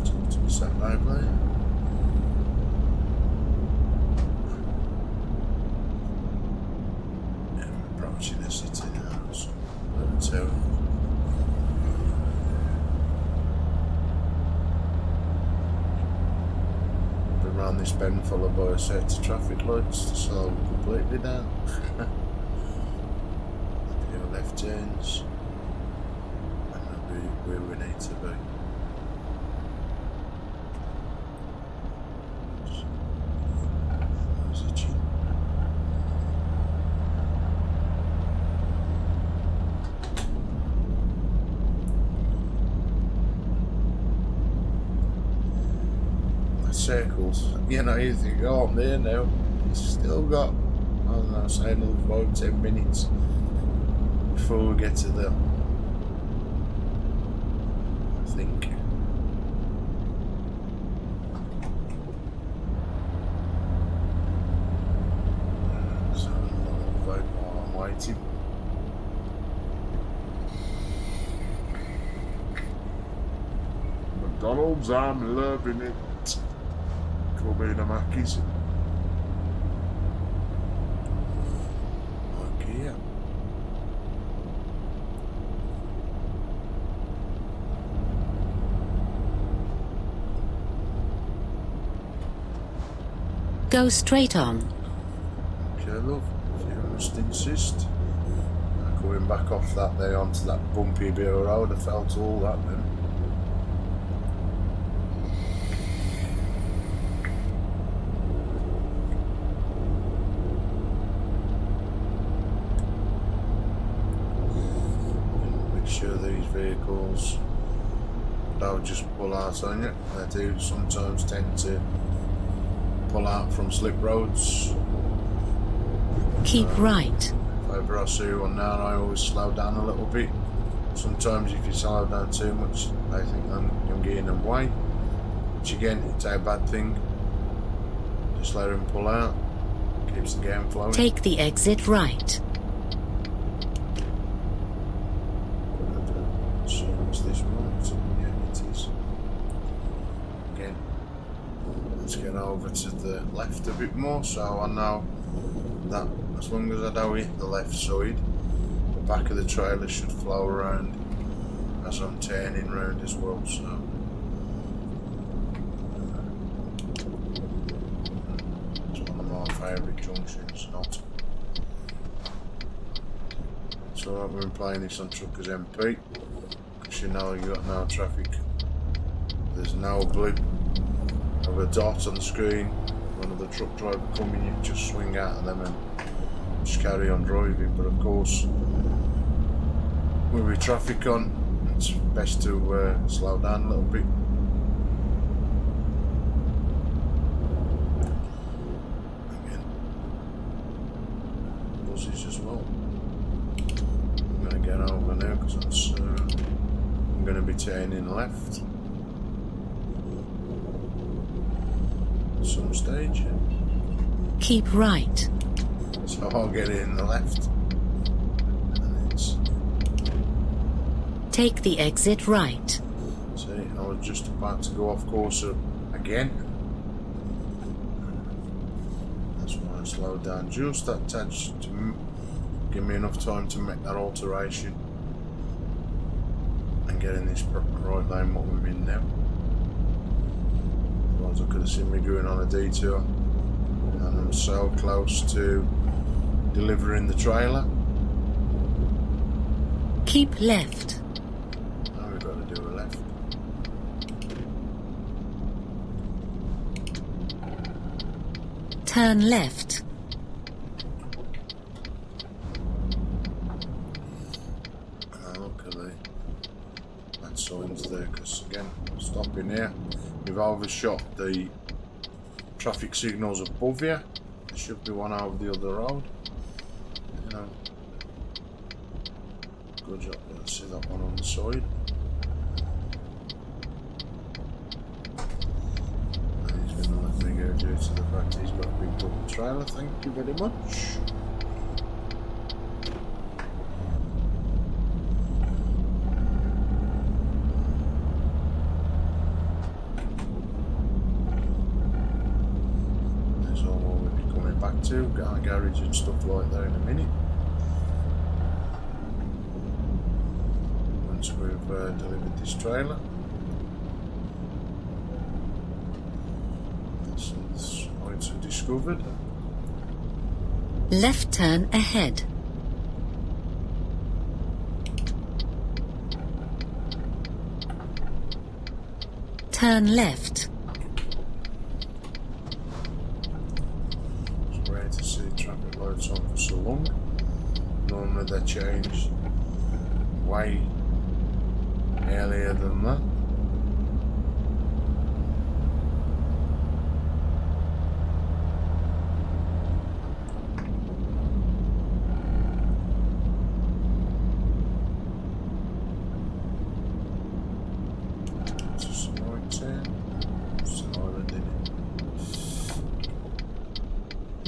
Talk to me, sat lively. Yeah, I'm approaching the city now. So, level 2. Around this bend followed by a set of traffic lights to slow completely down. Your left turns and we'll be where we need to be. There's a chin. Circles, you know, you think, oh, I'm there now. It's still got, I don't know, say another 5-10 minutes before we get to the, I think. So I'll vote while I'm waiting. McDonald's, I'm loving it. Being a Mackey's. Okay, yeah. Go straight on. Okay, love, if you must insist. Going back off that there onto that bumpy bit of road, I felt all that then. Vehicles don't just pull out on you. They do sometimes tend to pull out from slip roads. Keep right. If ever I see one now, I always slow down a little bit. Sometimes if you slow down too much, they think I'm getting them away, which again, it's a bad thing. Just let them pull out, keeps the game flowing. Take the exit right. This right? Yeah, it is. Again, let's get over to the left a bit more, so I know that as long as I don't hit the left side, the back of the trailer should flow around as I'm turning round as well. So it's one of my favourite junctions. Not so I've been playing this on Truckers MP. You know you got no traffic. There's no blip of a dot on the screen. One of the truck driver coming, you just swing out of them and just carry on driving. But of course, with traffic on, it's best to slow down a little bit. Again, buses as well. I'm going to get over now because it's I'm going to be turning left at some stage. Keep right. So I'll get in the left. And it's Take the exit right. See, I was just about to go off course again. That's why I slowed down just that touch to give me enough time to make that alteration and get in this right lane what we're in now. Otherwise I could have seen me going on a detour, and I'm so close to delivering the trailer. Keep left. Now we've got to do a left. Turn left. Luckily that sign's there, because again, stopping here, we've overshot the traffic signals above you. There should be one over the other road. You know, good job. Let's see that one on the side. And he's going to let me go due to the fact he's got a big double trailer. Thank you very much. That's all we'll be coming back to. Got our garage and stuff like that in a minute. Once we've delivered this trailer. Since points are discovered. Left turn ahead. Turn left. It's great to see traffic lights on for so long. Normally they change way earlier than that.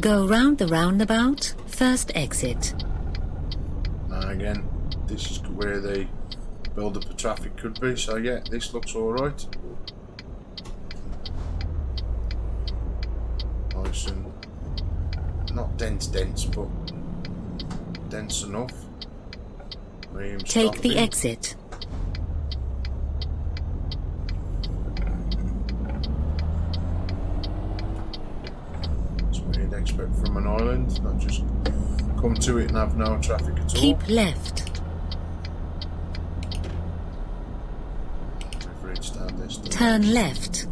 Go round the roundabout, first exit. Now again, this is where the build up of traffic could be, so yeah, this looks alright. Nice and not dense, but dense enough. Take the exit. Expect from an island, not just come to it and have no traffic at all. Keep left. We've reached our destination. Turn left.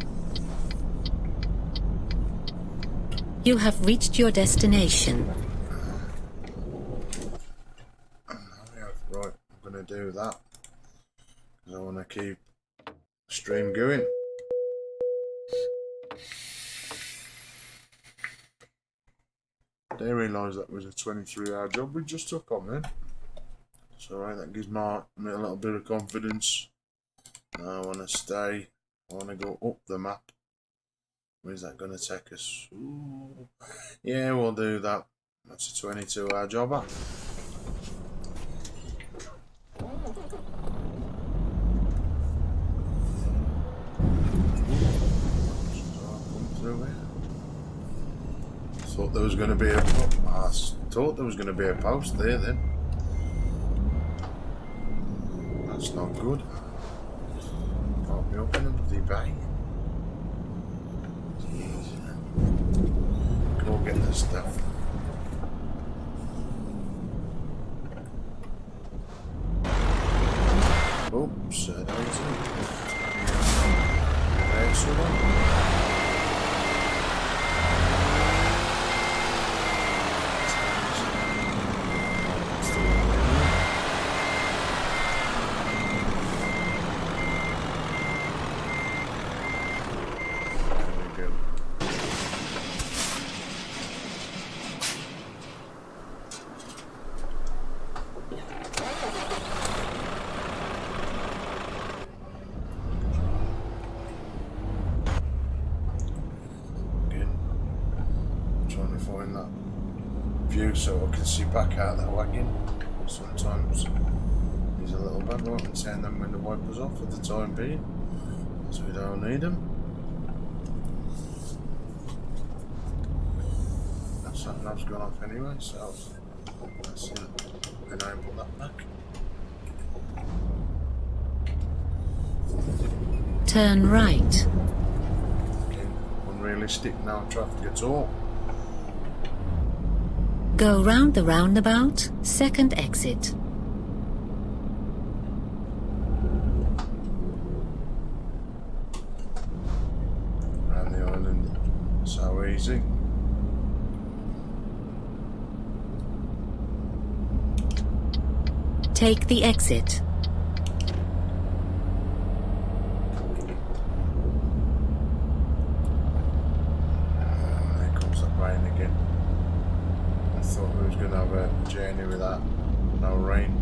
You have reached your destination. Right, I'm going to do that because I want to keep the stream going. I didn't realise that was a 23-hour job we just took on then. It's alright, that gives me a little bit of confidence. Now I want to stay, I want to go up the map. Where's that going to take us? Ooh. Yeah, we'll do that. That's a 22-hour job. Come through here. Thought there was going to be a post there then. That's not good. Can't be up in a bloody bay. Jeez. Go get this stuff. Oops, that was it. Excellent. So I can see back out of that wagon. Sometimes He's a little bad, right? And turn them window wipers off for the time being, so we don't need them. That knob's gone off anyway, so let's enable that back. Turn right. Again, unrealistic, no traffic at all. Go round the roundabout, second exit. Around the island, so easy. Take the exit. There comes the rain again. I thought we was going to have a journey without no rain.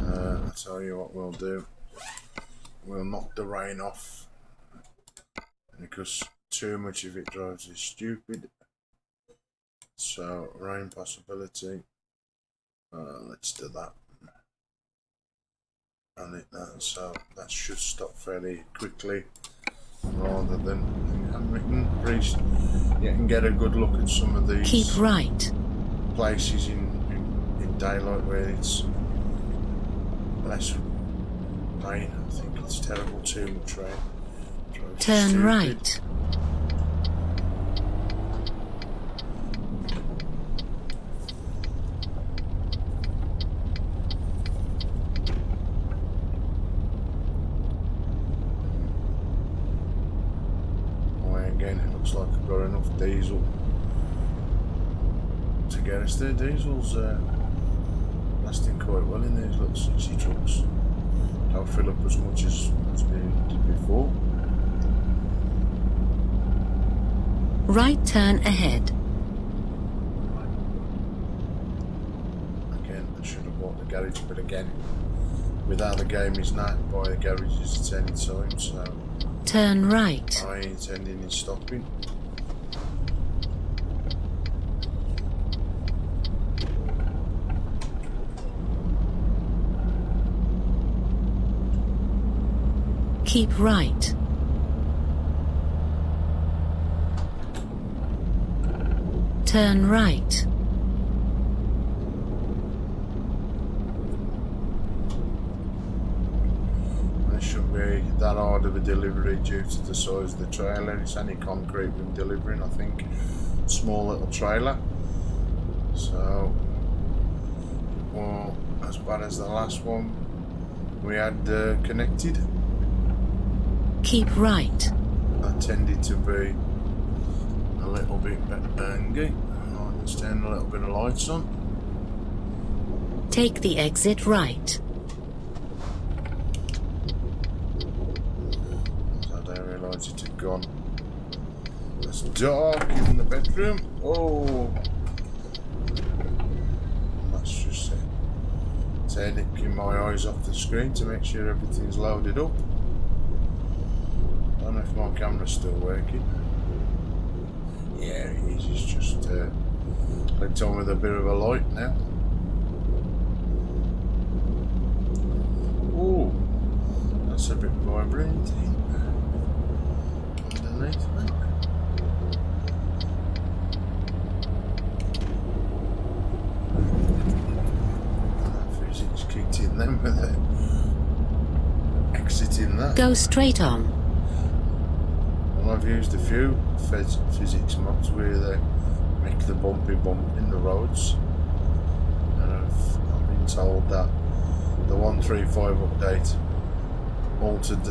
I'll tell you what we'll do. We'll knock the rain off, because too much of it drives us stupid. So, rain possibility. Let's do that. And it so that should stop fairly quickly, rather than handwritten. You can get a good look at some of these. Keep right. Places in daylight where it's less rain. I think it's terrible. Too much rain. Turn stupid. right. Again, it looks like I've got enough diesel to get us there. Diesel's lasting quite well in these little 60 trucks. Don't fill up as much as we did before. Right turn ahead. Again, I should have bought the garage, but again, with how the game is now, buy the garages at any time, so Turn right. I ain't intending in stopping. Keep right. Turn right. Shouldn't be that hard of a delivery due to the size of the trailer. It's only concrete we're delivering, I think. Small little trailer. So, well, as bad as the last one we had connected. Keep right. That tended to be a little bit angry. Right, let's turn a little bit of lights on. Take the exit right. It had gone. It's dark in the bedroom. Oh, that's just it. Taking my eyes off the screen to make sure everything's loaded up. I don't know if my camera's still working. Yeah, it is. It's just clicked on with a bit of a light now. Oh, that's a bit vibrating. Physics kicked in then with it. Exiting that. Go straight on. Well, I've used a few physics mods where they make the bumpy bump in the roads, and I've been told that the 135 update altered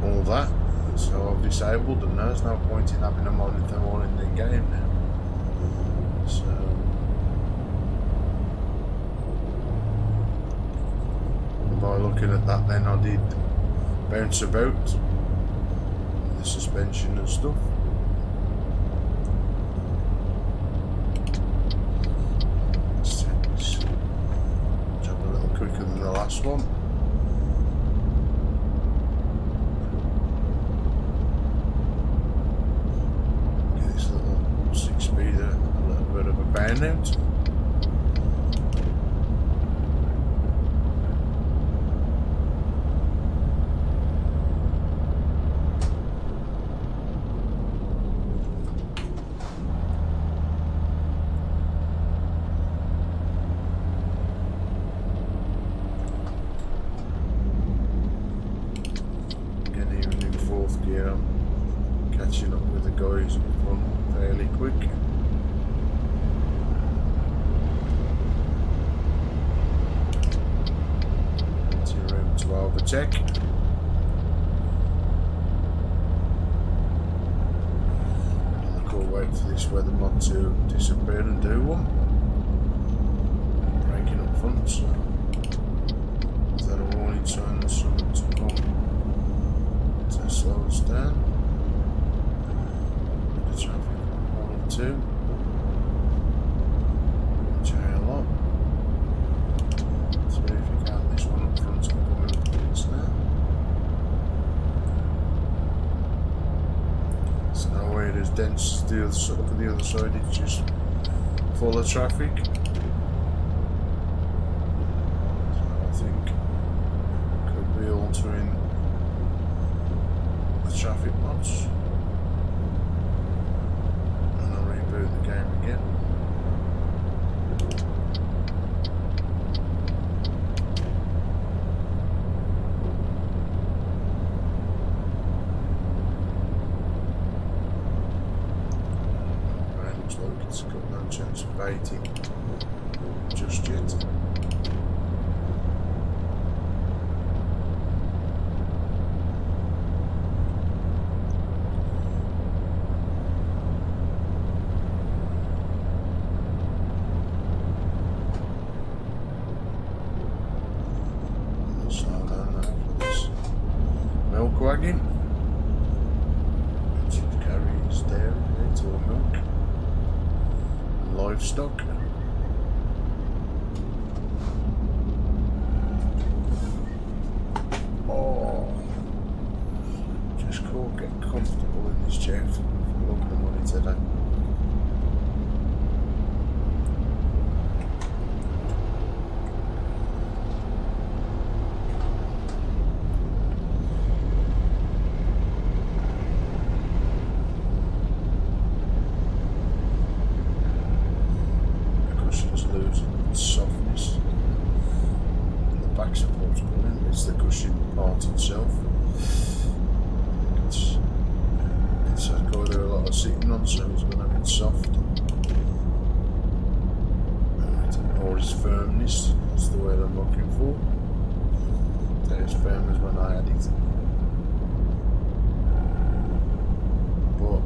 all that. So I've disabled them. There's no point in having them on if they're all in the game now. So by looking at that, then I did bounce about with the suspension and stuff. Let's take this job a little quicker than the last one. Burnout. Logitech. And I can't wait for this weather mod to disappear and do one. Breaking up front, so is that a warning sign that someone's come to slow us down? The traffic, 1 or 2. A lot. So if you count this one up front, I'm coming up Blitz now. So now where it is dense, the other side it's just full of traffic. So I think could be altering the traffic mods. And I'll reboot the game again. It's got no chance of baiting just yet. Slow down now for this milk wagon, which carries dairy or milk. Livestock. Oh, just can't get comfortable in this chair for love of the money today. Losing its softness, and the back support's brilliant. It's the cushion part itself. It's got a lot of sitting on, so it's going to be soft. Or its firmness, that's the word I'm looking for. They're as firm as when I had it. But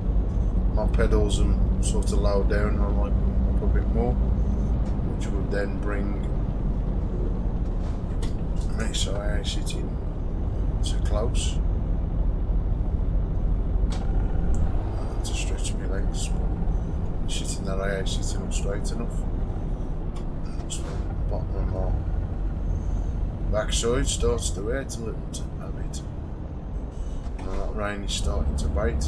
my pedals are sort of low down, I like them up a bit more, which would then makes the IA sitting so close. To stretch my legs, but sitting that IA sitting up straight enough. That's the bottom of my backside starts to hurt a little bit. And that rain is starting to bite.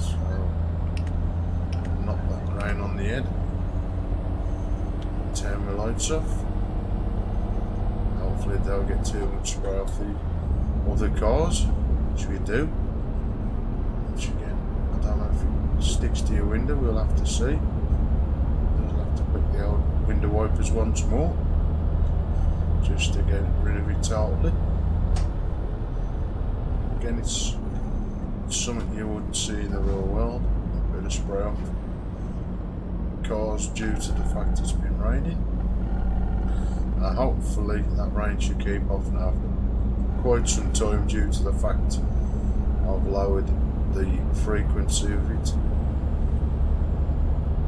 So knock that rain on the head. Turn my lights off. Hopefully they don't get too much spray off the other cars, which we do. Which again, I don't know if it sticks to your window, we'll have to see. We'll have to put the old window wipers once more, just to get rid of it totally. Again, it's something you wouldn't see in the real world. A bit of spray off cars due to the fact it's been raining. Hopefully that rain should keep off now for quite some time due to the fact I've lowered the frequency of it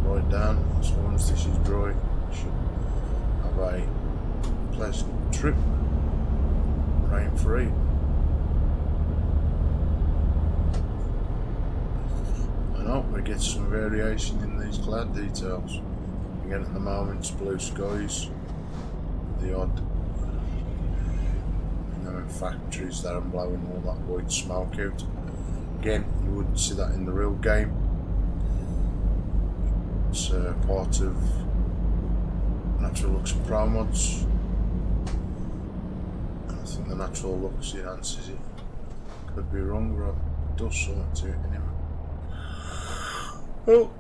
right down. So once this is dry, I should have a pleasant trip, rain free. And hope we get some variation in these cloud details. Again, at the moment it's blue skies, the odd factories that are blowing all that white smoke out. Again, you wouldn't see that in the real game. It's part of natural looks of Promods. I think the natural looks enhances it. Could be wrong, but it does something to it anyway. Oh,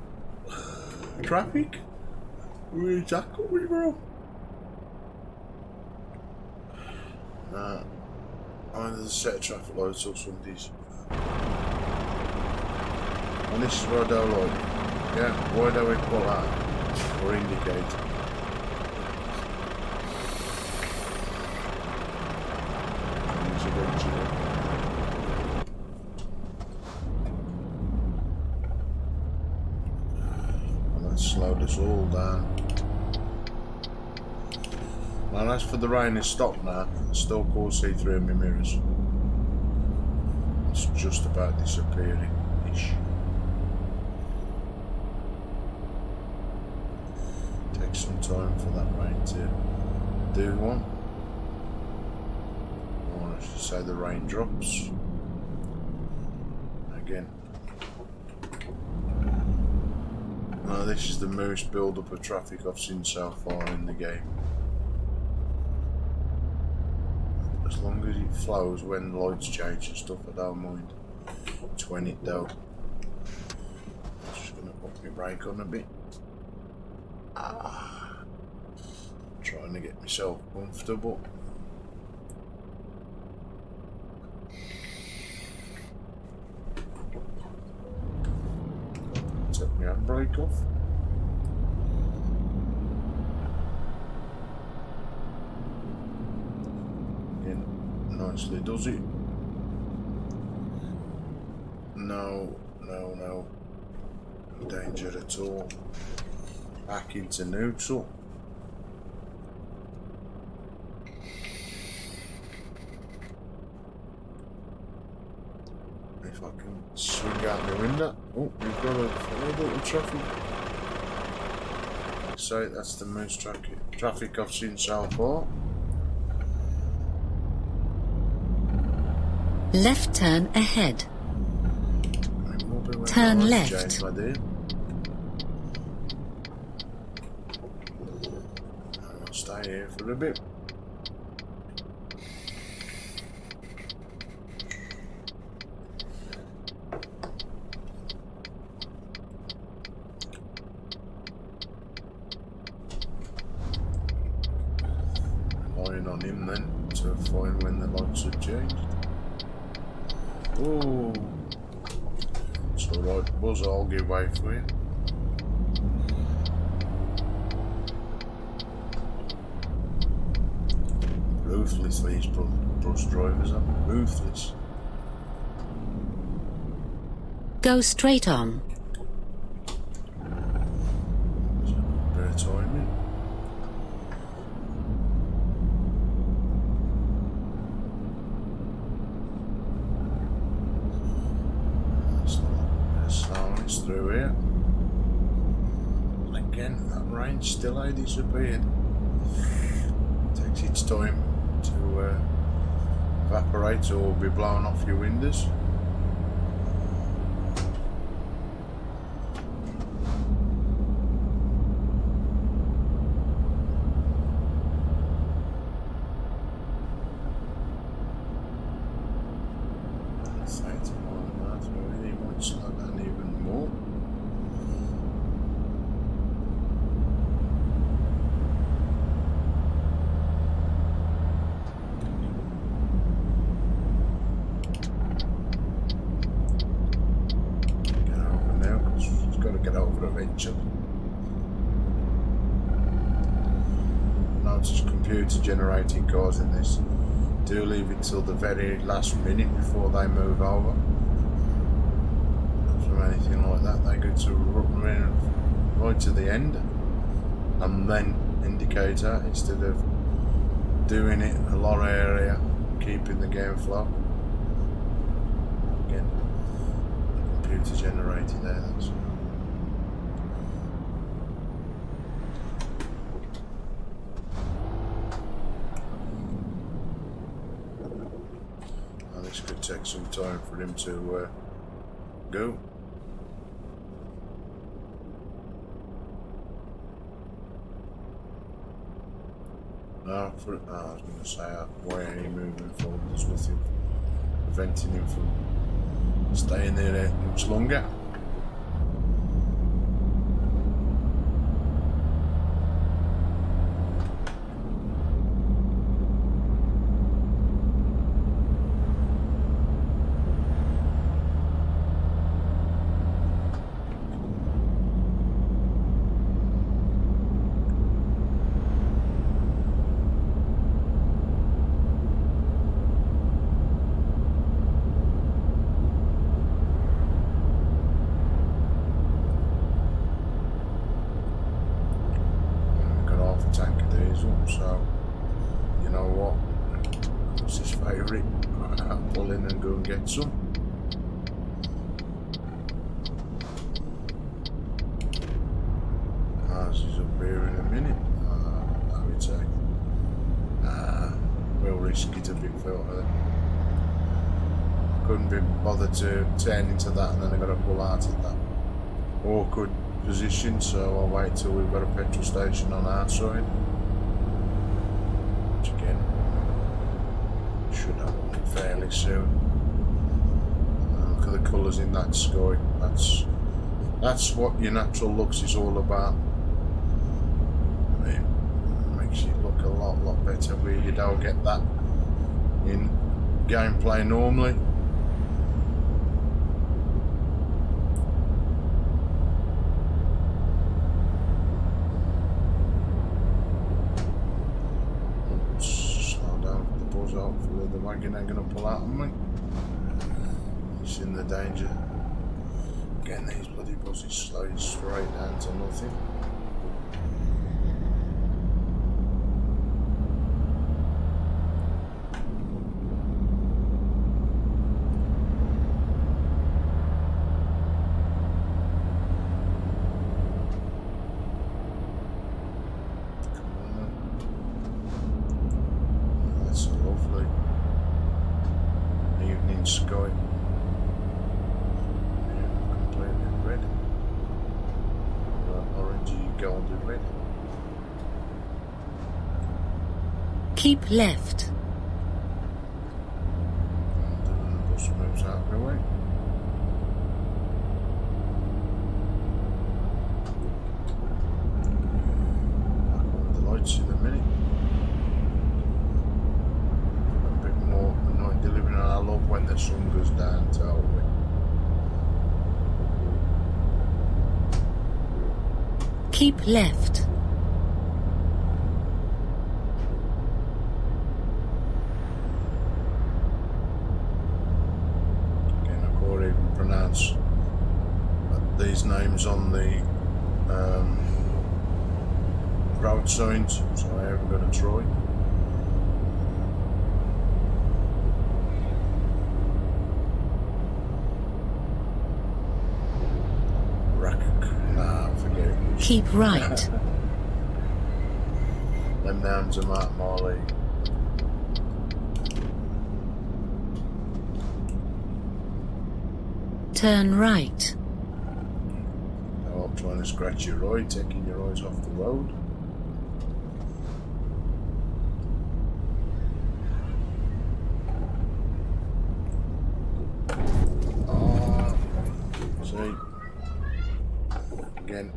traffic. Where's that coming from? There's a set of traffic lights or something. And this is what I don't like. Yeah, why do we put that or indicate? That's slowed us all down. Well, as for the rain, it's stopped now. It's still can't see through my mirrors. It's just about disappearing-ish. Takes some time for that rain to do one. Or I should say the raindrops. Again. Now this is the most build-up of traffic I've seen so far in the game. As long as it flows when the lights change and stuff, I don't mind. It's when it don't. Just gonna put my brake on a bit. Trying to get myself comfortable. Take my handbrake off. Again, nicely does it. No danger at all. Back into neutral. If I can swing out the window. Oh, we've got a little traffic. So that's the most traffic I've seen so far. Left turn ahead. Turn left. I'll stay here for a bit. Relying on him then to find when the lights have changed. Oh, it's alright, Buzz, I'll give way for you. Ruthless, these bus drivers are ruthless. Go straight on. Bit of timing. Slowness through here. Again, that rain still ain't disappeared. Takes its time to evaporate or be blown off your windows. Notice computer generated cars in this do leave it till the very last minute before they move over. From anything like that, they go to right to the end and then indicator instead of doing it a lot of area, keeping the game flow. Again, computer generated there. That's this could take some time for him to go. No, I was going to say, why are you moving forward? There's nothing preventing him from staying there much longer. every pull in and go and get some. Ours is up here in a minute. I would say. We'll risk it a bit further. Couldn't be bothered to turn into that, and then I've got to pull out at that awkward position, so I'll wait till we've got a petrol station on our side. Which again, should have one fairly soon. Look at the colours in that sky. That's what your natural looks is all about. It makes you look a lot better where you don't get that in gameplay normally. Hopefully the wagon ain't going to pull out on me. He's in the danger. Again, these bloody buses slow straight down to nothing. Sky. Yeah, completely red. Orangey, golden red. Keep left. And the bus moves out of the way. Back on the lights in a minute. Delivering our love when the sun goes down, totally. Keep left. Again, I can't even pronounce these names on the road signs, so I haven't got to try. Keep right. Them names are Mark Marley. Turn right. Now I'm trying to scratch your eye, taking your eyes off the road. Oh, see. Again.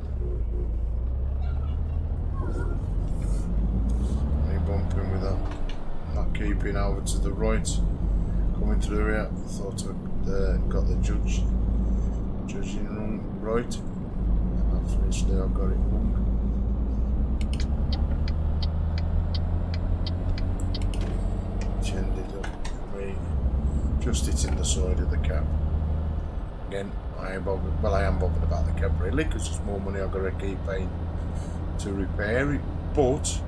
Me bumping with that. Not keeping over to the right. Coming through here. I thought I'd got the judging room right. Obviously I got it wrong. Which ended up me just hitting the side of the cab. Again, I am bothered about the cab really, because there's more money I've got to keep paying to repair it, but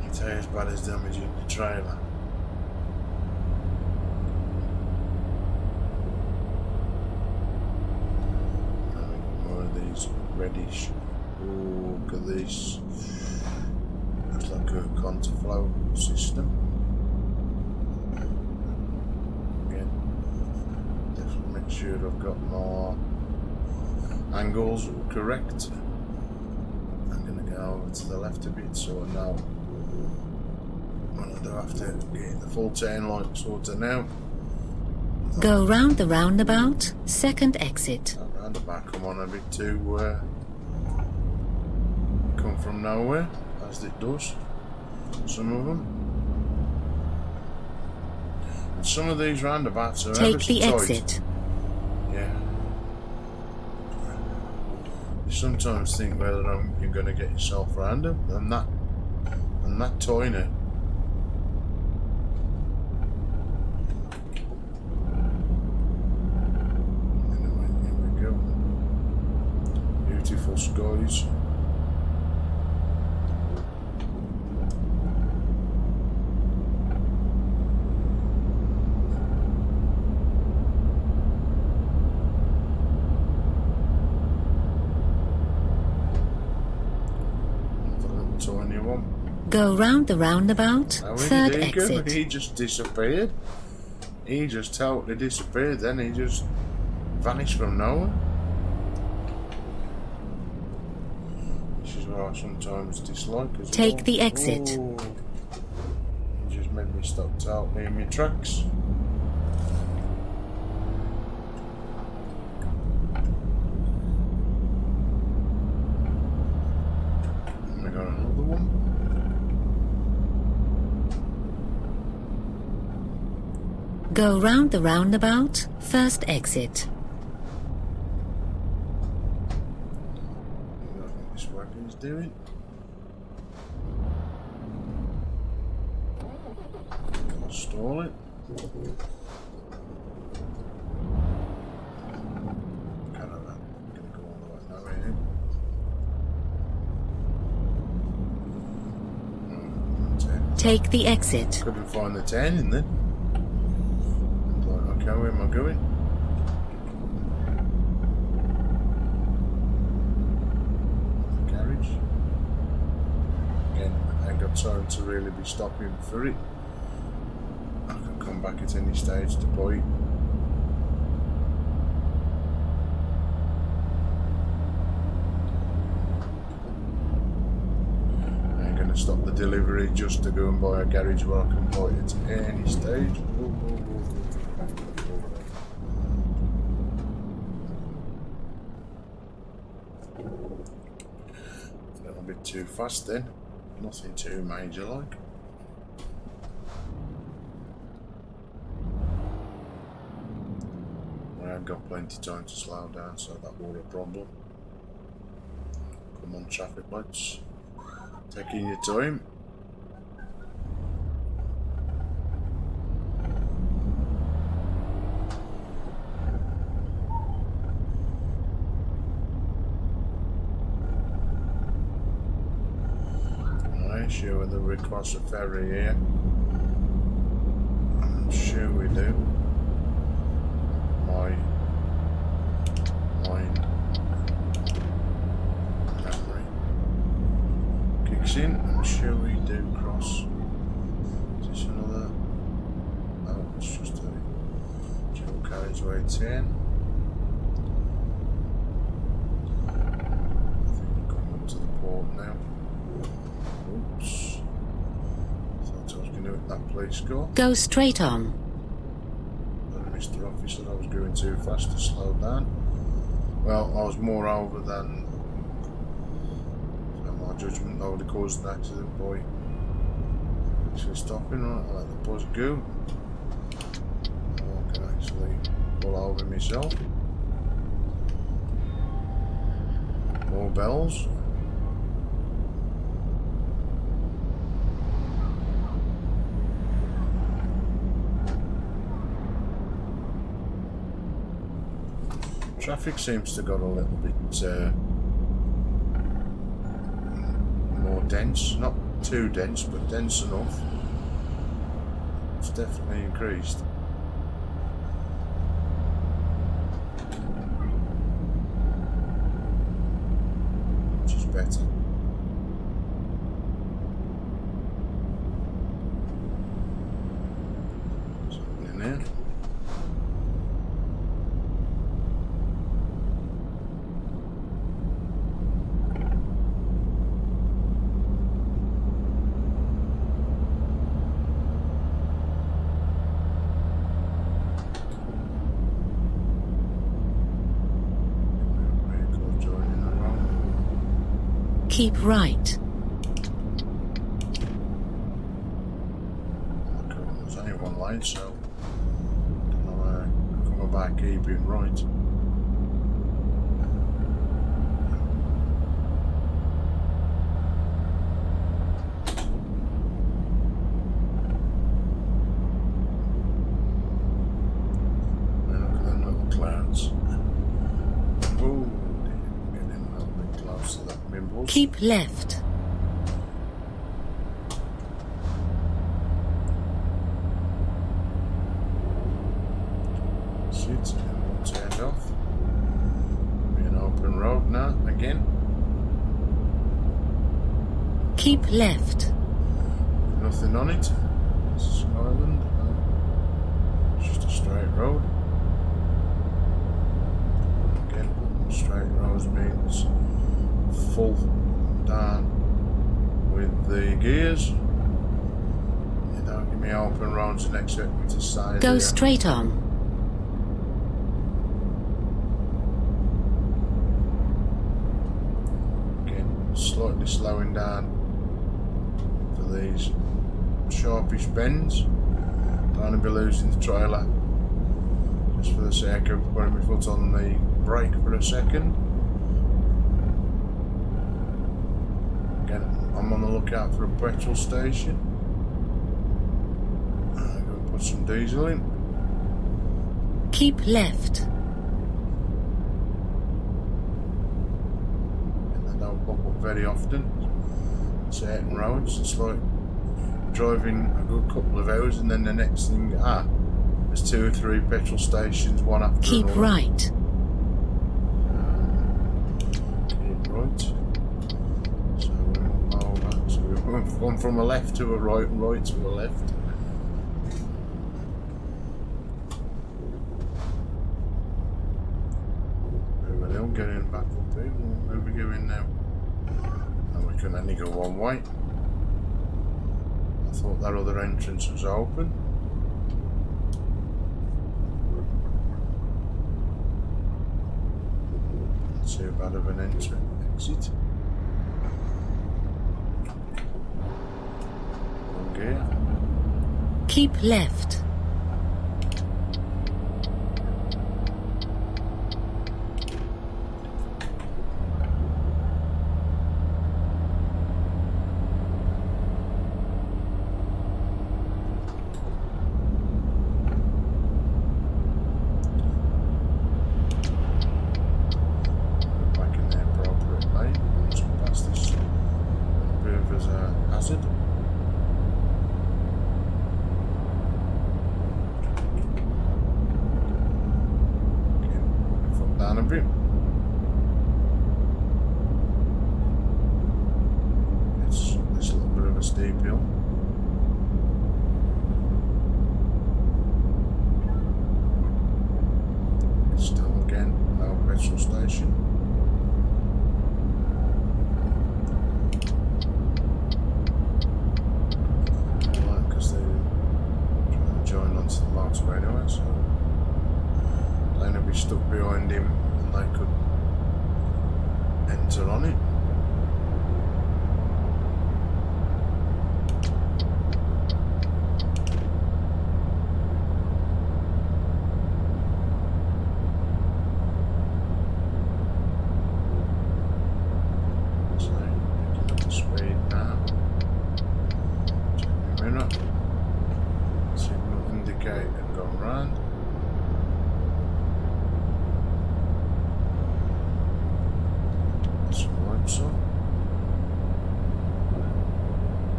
it's as bad as damaging the trailer. More of these reddish. Ooh, look at this. Looks like a counterflow system. Make sure I've got my angles correct. I'm going to go over to the left a bit so I know when I do have to get the full turn light sorted now. Go round the roundabout, second exit. That roundabout come on a bit too come from nowhere, as it does, some of them. And some of these roundabouts are Take the tight. exit. Yeah. You sometimes think whether you're going to get yourself round them, and that tiny. Anyway, here we go. Beautiful skies. you want. Go round the roundabout, Oh, third there you go. exit. He just disappeared. He just totally disappeared. Then he just vanished from nowhere. This is what I sometimes dislike as well. Take the exit. Ooh. He just made me stop totally in my tracks. And we got another one. Go round the roundabout, first exit. I don't think this weapon's doing. I'll stall it. Kind of that. I'm gonna go all the way that way now. Take the exit. Couldn't find the 10 in there. Okay, where am I going? The garage. Again, I ain't got time to really be stopping for it. I can come back at any stage to buy it. I ain't gonna stop the delivery just to go and buy a garage where I can buy it at any stage. Whoa, whoa, whoa, whoa. A little bit too fast then. Nothing too major like. I've got plenty of time to slow down, so that wasn't a problem. Come on, traffic lights. Taking your time. Alright, sure whether we cross a ferry here. I'm sure we do. My mind memory kicks in. I'm sure we do cross. Is this another? Oh, it's just a dual carriageway 10. I think we're coming up to the port now. Oops. Thought I was going to hit that place go. Go straight on. Mr. Officer, I was going too fast to slow down. Well, I was more over than so my judgment I would have caused an accident by actually stopping. Right, I'll let the bus go. I can actually pull over myself. More bells. Traffic seems to got a little bit more dense, not too dense, but dense enough. It's definitely increased. Which is better. Something in there. Keep right. There's only one lane, so I'm coming back keeping right. And look at them little clouds. Oh, getting a little bit close to that Mimbles. Keep left. Shit, all turned off. Be an open road now again. Keep left. Nothing on it. It's an island. It's just a straight road. Again, straight roads means full down with the gears. You don't give me open roads and expect me to side. Go straight on. Again, slightly slowing down for these sharpish bends. Don't want to be losing the trailer just for the sake of putting my foot on the brake for a second. Again, I'm on the lookout for a petrol station. I'm going to put some diesel in. Keep left. And they don't pop up very often. Certain roads, it's like driving a good couple of hours and then the next thing, there's 2 or 3 petrol stations, one after Keep another. right. Keep right. So we're over. So we've gone from a left to a right and right to a left. We're getting back up here. Where are we going now? And we can only go one way. I thought that other entrance was open. Not too bad of an exit. One gear. Keep left. Stuck behind him and they could enter on it. So picking up the speed now. Check the mirror. Signal indicate and go round.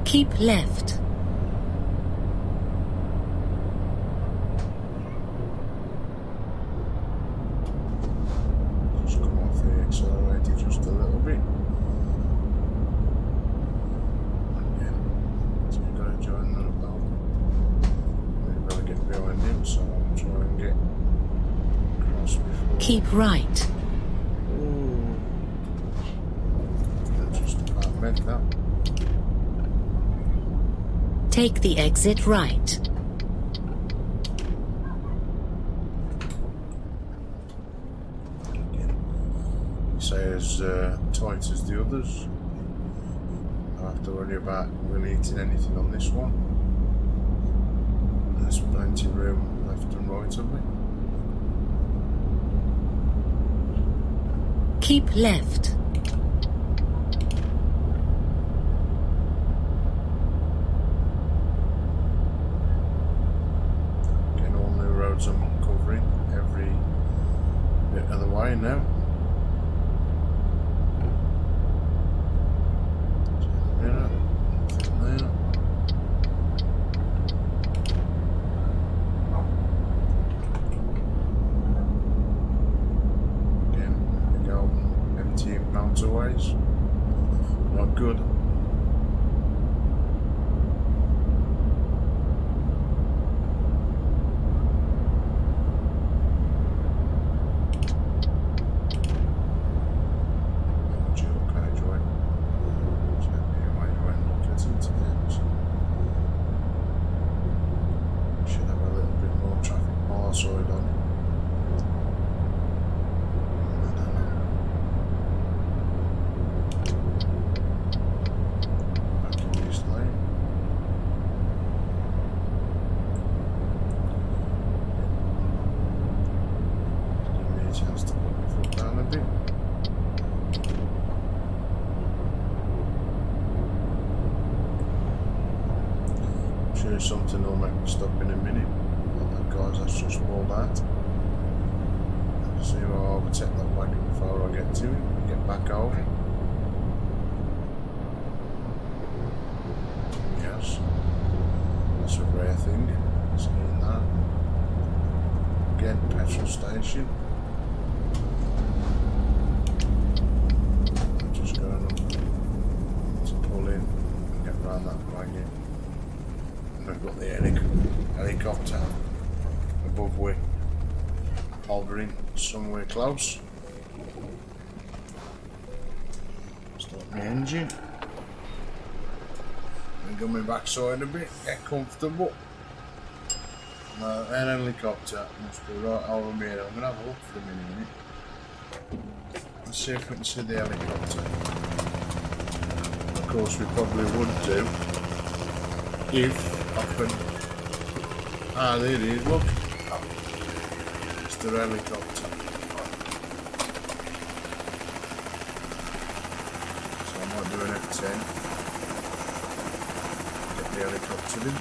Keep left. Just come off the accelerator just a little bit. Again, so you've got to join the belt. We've got to get behind him, so I'll try and get across before. Keep right. Ooh. That just about meant that. Take the exit right. You say as tight as the others. I don't have to worry about overheating anything on this one. There's plenty of room left and right of me. Keep left. I'm covering every bit of the way now. Mirror, there. Again, big open empty motorways. Not good. a chance to put my foot down a bit. I'm sure something will make me stop in a minute. That guys, that's just all that. See if I'll overtake that wagon before I get to it and get back over. Yes, that's a rare thing. Seeing that. Again, petrol station. I'm just going up to pull in and get around that wagon. And I've got the helicopter above me, hovering somewhere close. Start my engine. And go my backside a bit, get comfortable. Now, an helicopter must be right over me. I'm going to have a look for a minute. Let's see if we can see the helicopter. Of course, we probably would do if I could. Ah, there it is, look. It's the helicopter. So I might do an F10. Get the helicopter in.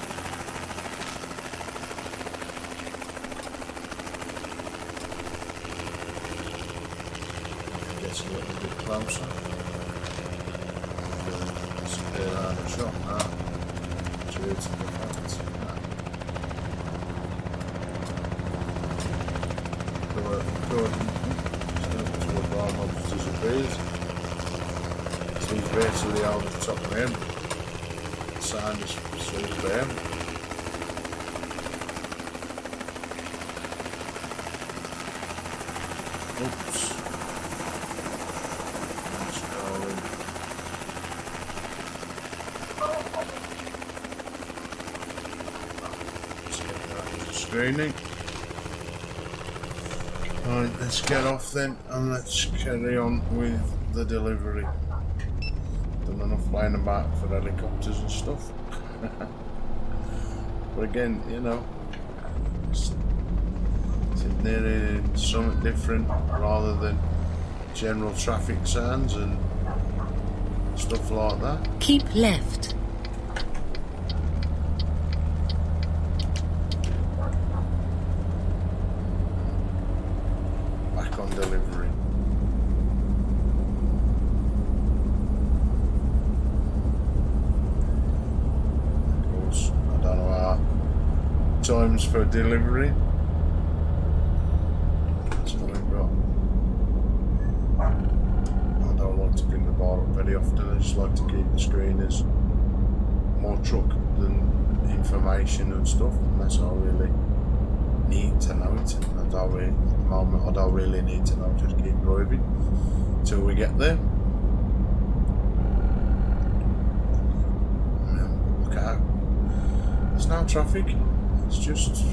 Gets a little bit closer. It's a bit out of shot now. Due to the fact so he's basically out of the top of him. The sign is sweet for him. Oops. Let's get that screening. Right, let's get off then and let's carry on with the delivery. Done enough flying about for helicopters and stuff. But again, you know, sitting there in something different rather than general traffic signs and stuff like that. Keep left. On delivery. Of course, I don't know our times for delivery. So we've got. I don't like to bring the bar up very often. I just like to keep the screen as more truck than information and stuff, unless I really need to know it. I don't really, at the moment, I don't really need to know. Just keep driving till we get there. Look out! There's no traffic. It's just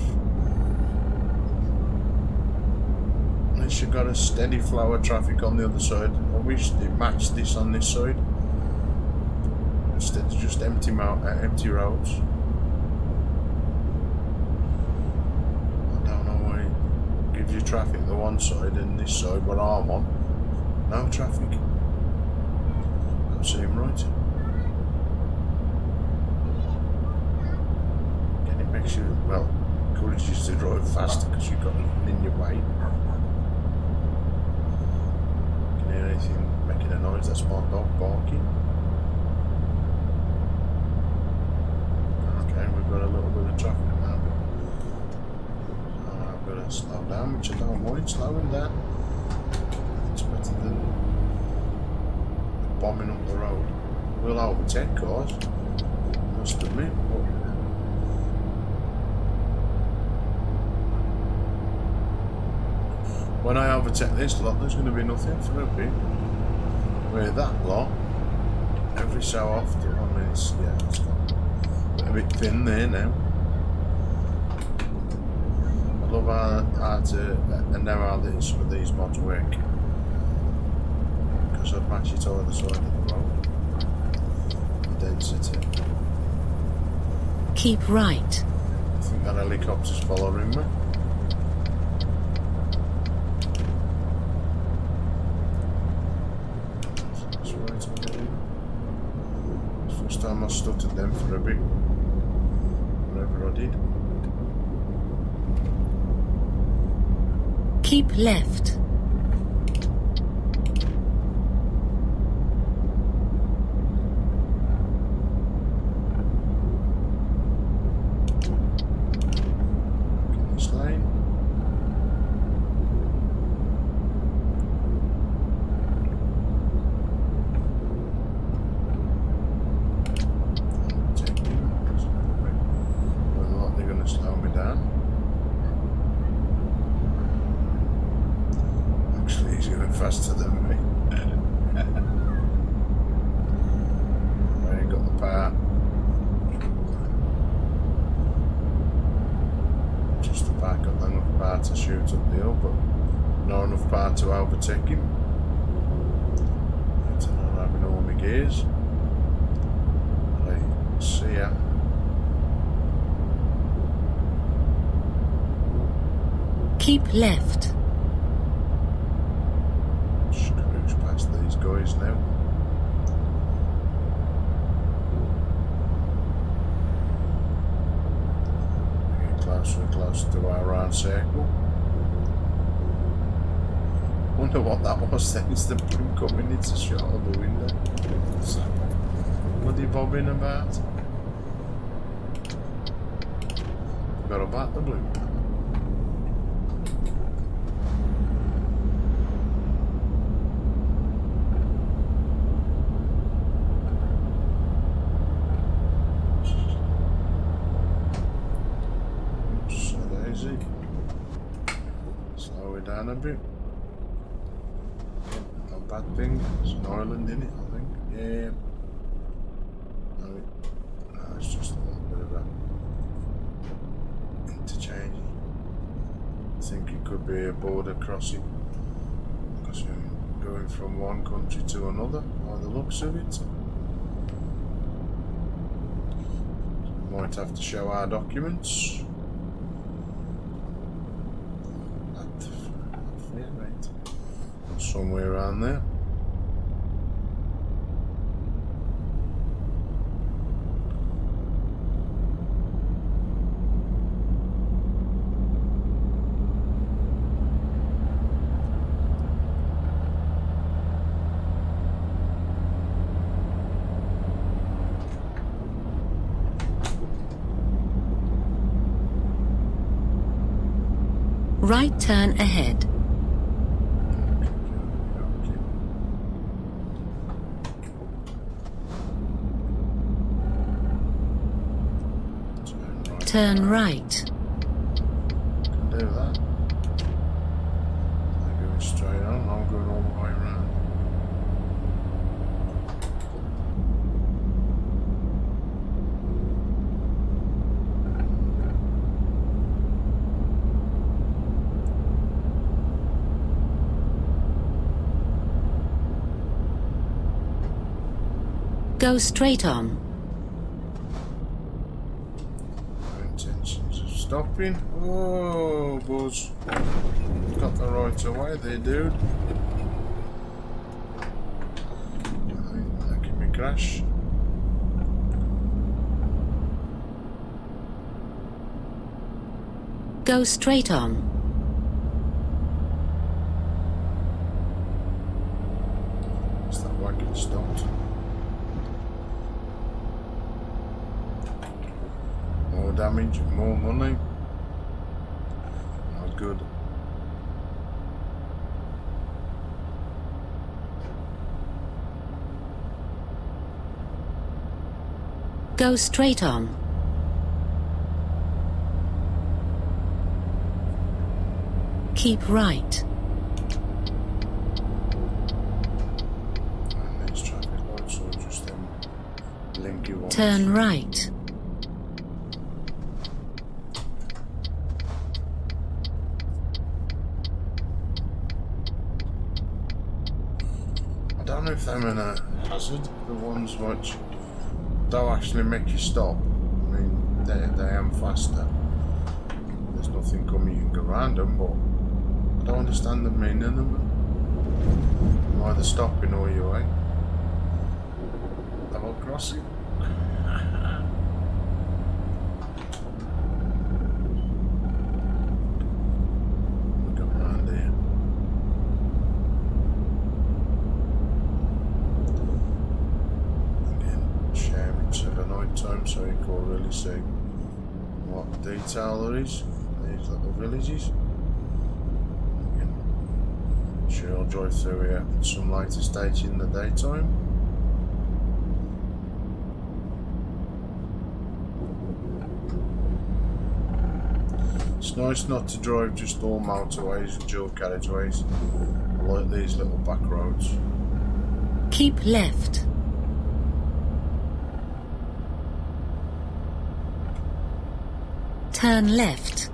unless you've got a steady flow of traffic on the other side. I wish they matched this on this side instead of just empty roads. Gives you traffic the one side and this side where I'm on. No traffic. Don't seem right. Again, it makes you, well, encourages you to drive faster because you've got nothing in your way. Can you hear anything making a noise? That's my dog barking. Okay, we've got a little bit of traffic now. Slow down, which I don't mind slowing down. It's better than bombing up the road. We'll overtake cars, must admit. But when I overtake this lot, there's going to be nothing for a bit. Where that lot, every so often, I mean, it's got a bit thin there now. I love how to know how some of these mods work, because I'd match it either side of the road. The density. Keep right. I think that helicopter's following me. I stuttered them for a bit. Whatever I did. Keep left. This lane. They're going to slow me down. Actually, he's going faster than me. I ain't got the power. Just about got enough power to shoot up the hill, but not enough power to overtake him. It's not having all my gears. Right, see ya. Keep left. Just cruise past these guys now. Get closer and closer to our round circle. Wonder what that was then. It's the blue coming. It's a shot of the window. What's that bloody bobbing about? Forgot about the blue. Slow it down a bit. Not bad thing. It's an island in it, I think. Yeah. No, it's just a little bit of a interchange. I think it could be a border crossing. Because you're going from one country to another, by the looks of it. Might have to show our documents. Yeah, right. Somewhere around there. Right turn ahead. Turn right. Can do that. I'm going straight on. I'm going all the way around. Go straight on. No intentions of stopping. Oh, Buzz. Got the right of way there, dude. I think making me crash. Go straight on. Is that wagon stopped? More damage, more money. Not good. Go straight on. Keep right. And these traffic lights are just them blinky ones. Turn right. I don't know if them are a hazard, the ones which don't actually make you stop. I mean, they am faster. There's nothing coming, you can go around them, but I don't understand the meaning of them. I'm either stopping or you're level crossing. daytime so you can really see what detail there is in these little villages. I'm sure I'll drive through here at some later stage in the daytime. It's nice not to drive just all motorways and dual carriageways. I like these little back roads. Keep left. Turn left.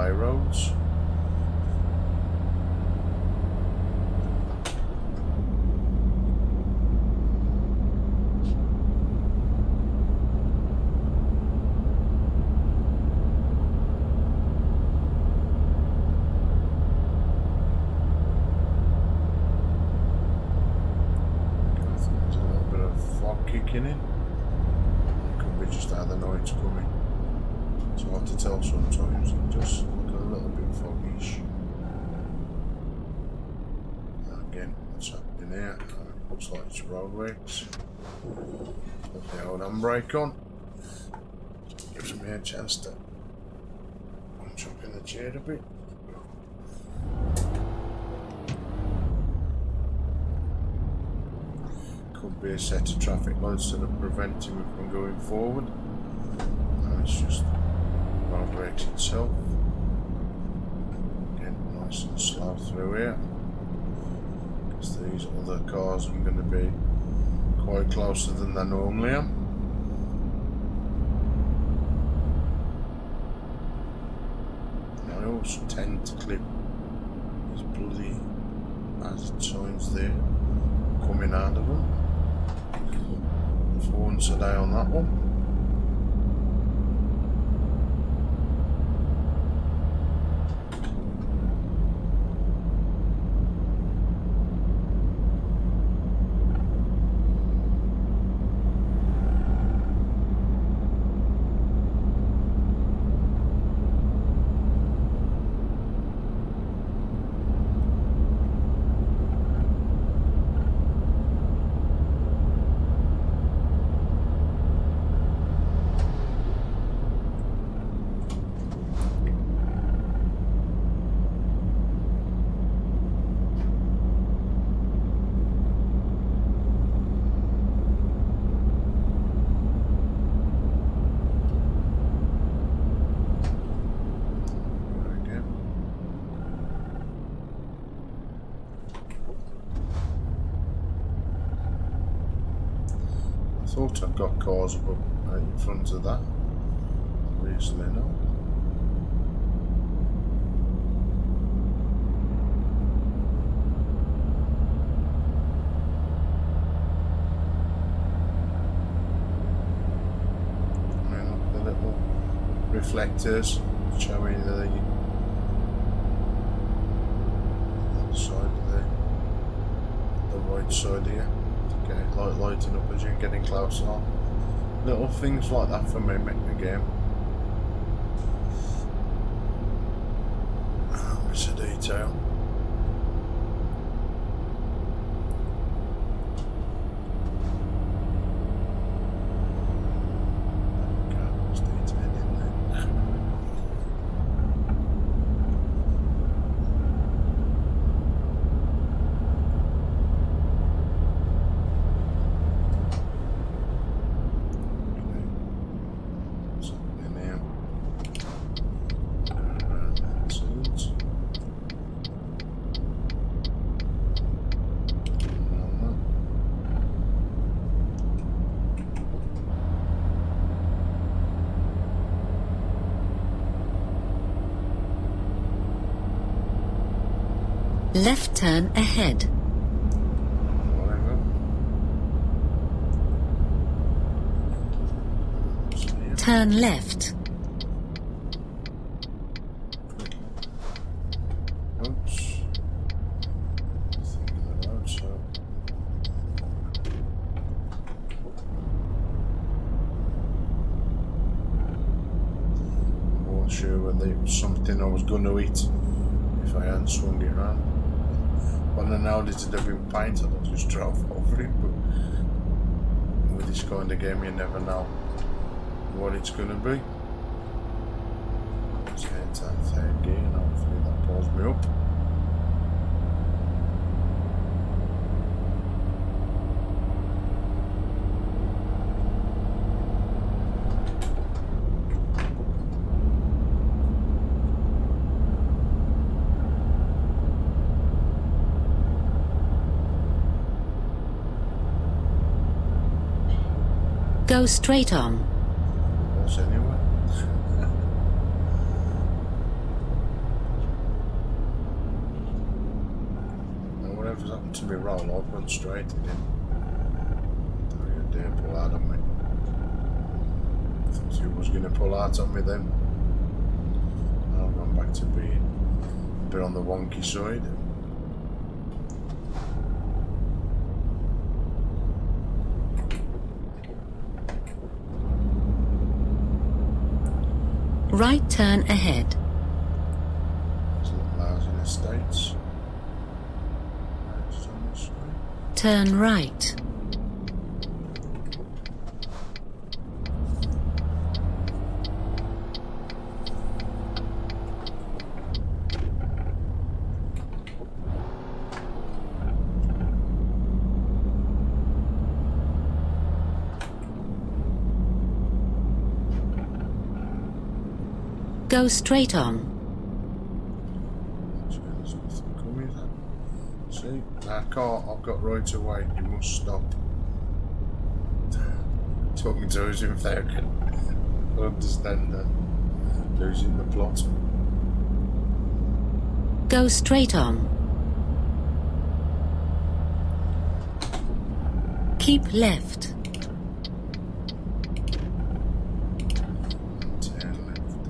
Roads. There's a little bit of fog kicking in. It could be just how the night's coming. It's hard to tell sometimes. It just look a little bit foggish. Again, what's happening here? Looks like it's roadworks. Put the old handbrake on. Gives me a chance to jump in the chair a bit. Could be a set of traffic lights that are preventing me from going forward. No, it's just roadworks itself. Again, nice and slow through here. Because these other cars are going to be quite closer than they normally are. And I also tend to clip these bloody hazard signs there coming out of them. For once a day on that one. Thought I've got cars above in front of that. Obviously not. And look, the little reflectors showing the side of the right side here. Get it lighting up as you're getting closer. Little things like that for me make the game. Oh, it's a detail. Left turn ahead. Turn left. Oops. Thinking about so. it was something I was going to hit if I hadn't swung it around. When I know it had been painted, I just drove over it, but with this kind of game you never know what it's going to be. Let's head to that third gear and hopefully that pulls me up. Go straight on. Was anyway. And whatever's happened to me roll, I've run straight again. Don't you dare pull out on me. I thought you was going to pull out on me then. I've gone back to being a bit on the wonky side. Right turn ahead. Housing estates. Turn right. Go straight on. See, that car I've got right away, you must stop. Talking to us if they can understand that. Losing the plot. Go straight on. Keep left.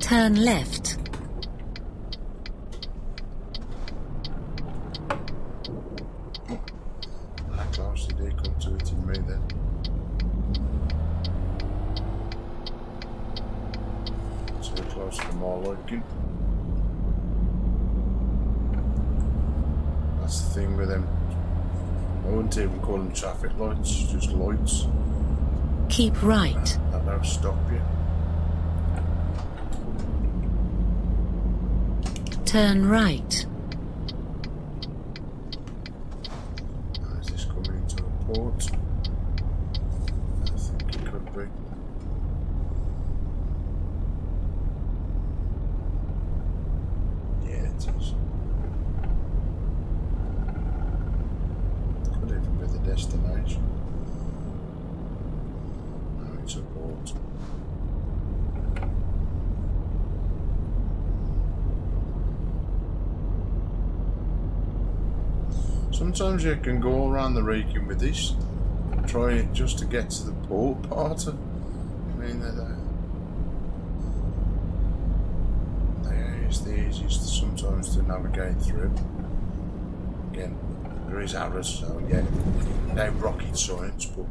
Turn left. How close did they come to hitting me then? So close to my liking. That's the thing with them. I wouldn't even call them traffic lights, just lights. Keep right. That don't stop you. Turn right. Is this coming into a port? I think it could be. Yeah, it is. Could even be the destination. No, it's a port. Sometimes you can go around the region with this, try it just to get to the port part. I mean, it's the easiest sometimes to navigate through. Again, there is errors, so yeah, no rocket science, but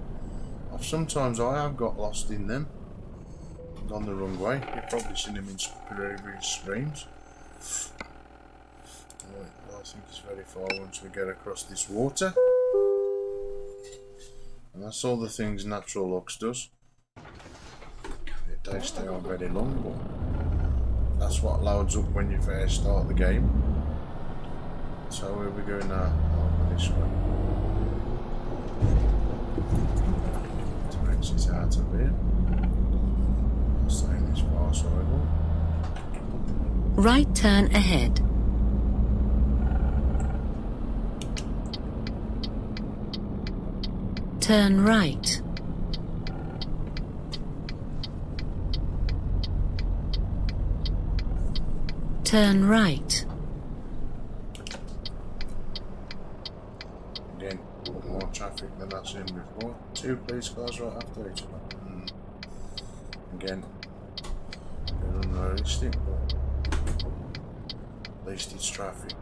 sometimes I have got lost in them, gone the wrong way. You've probably seen them in previous streams. Right, well, I think it's very far once we get across this water. And that's all the things Natural Lux does. It does stay on very long, but that's what loads up when you first start the game. So where are we going now? Over this way. To exit out of here. I'll stay in this far side one. Right turn ahead. Turn right. Turn right. Again, more traffic than I've seen before. 2 police cars right after each other. Again, a bit unrealistic, but at least it's traffic.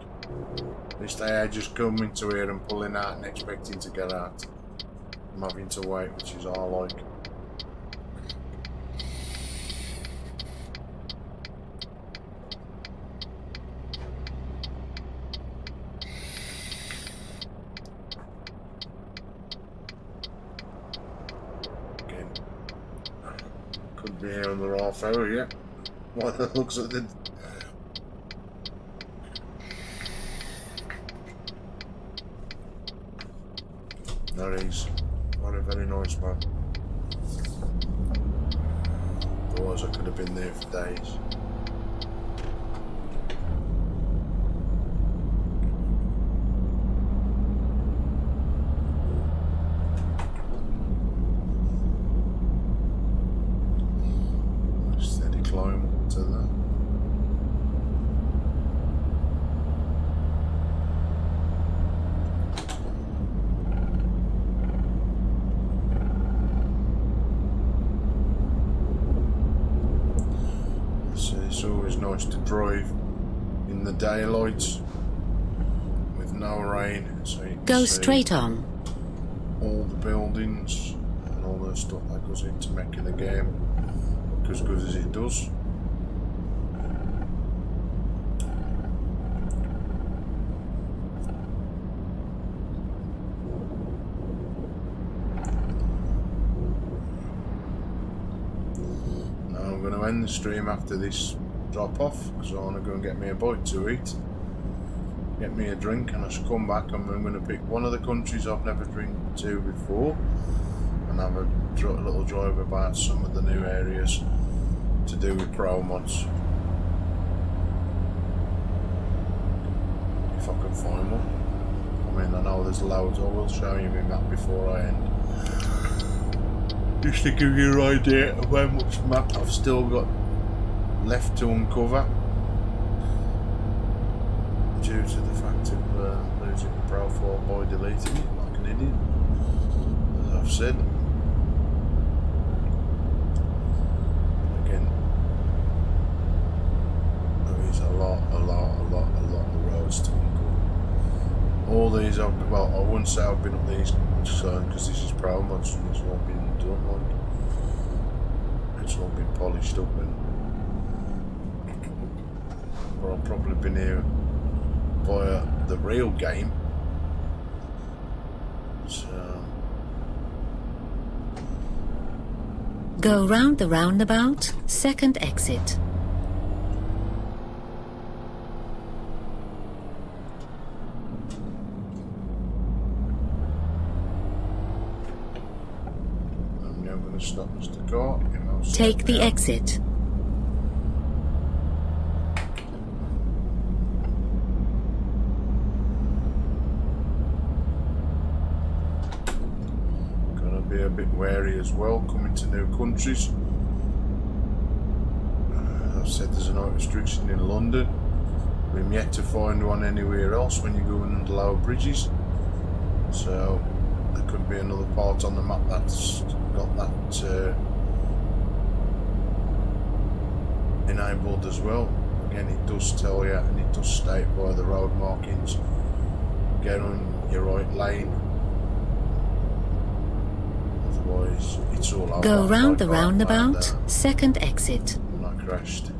At least they are just coming to here and pulling out and expecting to get out. I'm having to wait, which is all like. been here another half hour yet. Why the looks at the... There he is. What a very nice man. Otherwise I could have been there for days. Steady climb up to that. It's always nice to drive in the daylight with no rain, so you can Go see straight on. all the buildings and all the stuff that goes into making the game look as good as it does. Now I'm going to end the stream after this drop off because I want to go and get me a bite to eat, get me a drink, and I should come back and I'm going to pick one of the countries I've never been to before and have a little drive about some of the new areas to do with Promods. If I can find one. I mean, I know there's loads. I will show you my map before I end, just to give you an idea of how much map I've still got left to uncover due to the fact of losing the profile by deleting it like an idiot, as I've said. Again, there is a lot of roads to uncover. All these I wouldn't say I've been up these because this is Promods and it's all been done, like it's all been polished up, and but I've probably been here by the real game. So Go round the roundabout, second exit. I'm now going to stop Mr. Car. Take the exit. Be a bit wary as well coming to new countries. I've said there's a no restriction in London. We've yet to find one anywhere else when you're going under lower bridges, so there could be another part on the map that's got that enabled as well. Again, it does tell you and it does state by the road markings, get on your right lane. It's all over. Go round the roundabout, second exit. And I crashed.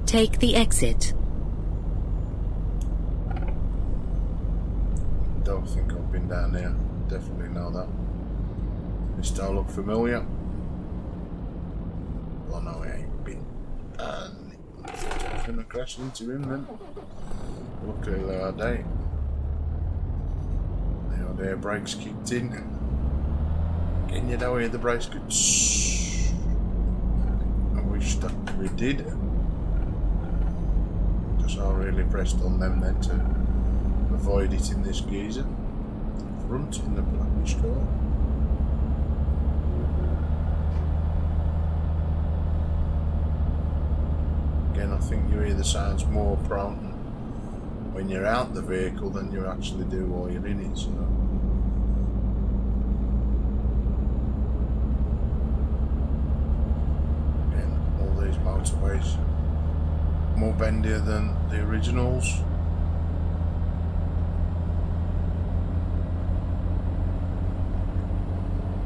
Take the exit. Don't think I've been down there. Definitely know that. This don't look familiar. Well, no, I ain't been. And I thought I was going to crash into him then. Luckily, I did. The air brakes kicked in. Again, you know, hear the brakes go. I wish that we did, because I really pressed on them then to avoid it in this geezer. Front in the blackish car. Again, I think you hear the sounds more prone when you're out the vehicle than you actually do while you're in it. So. These motorways more bendier than the originals.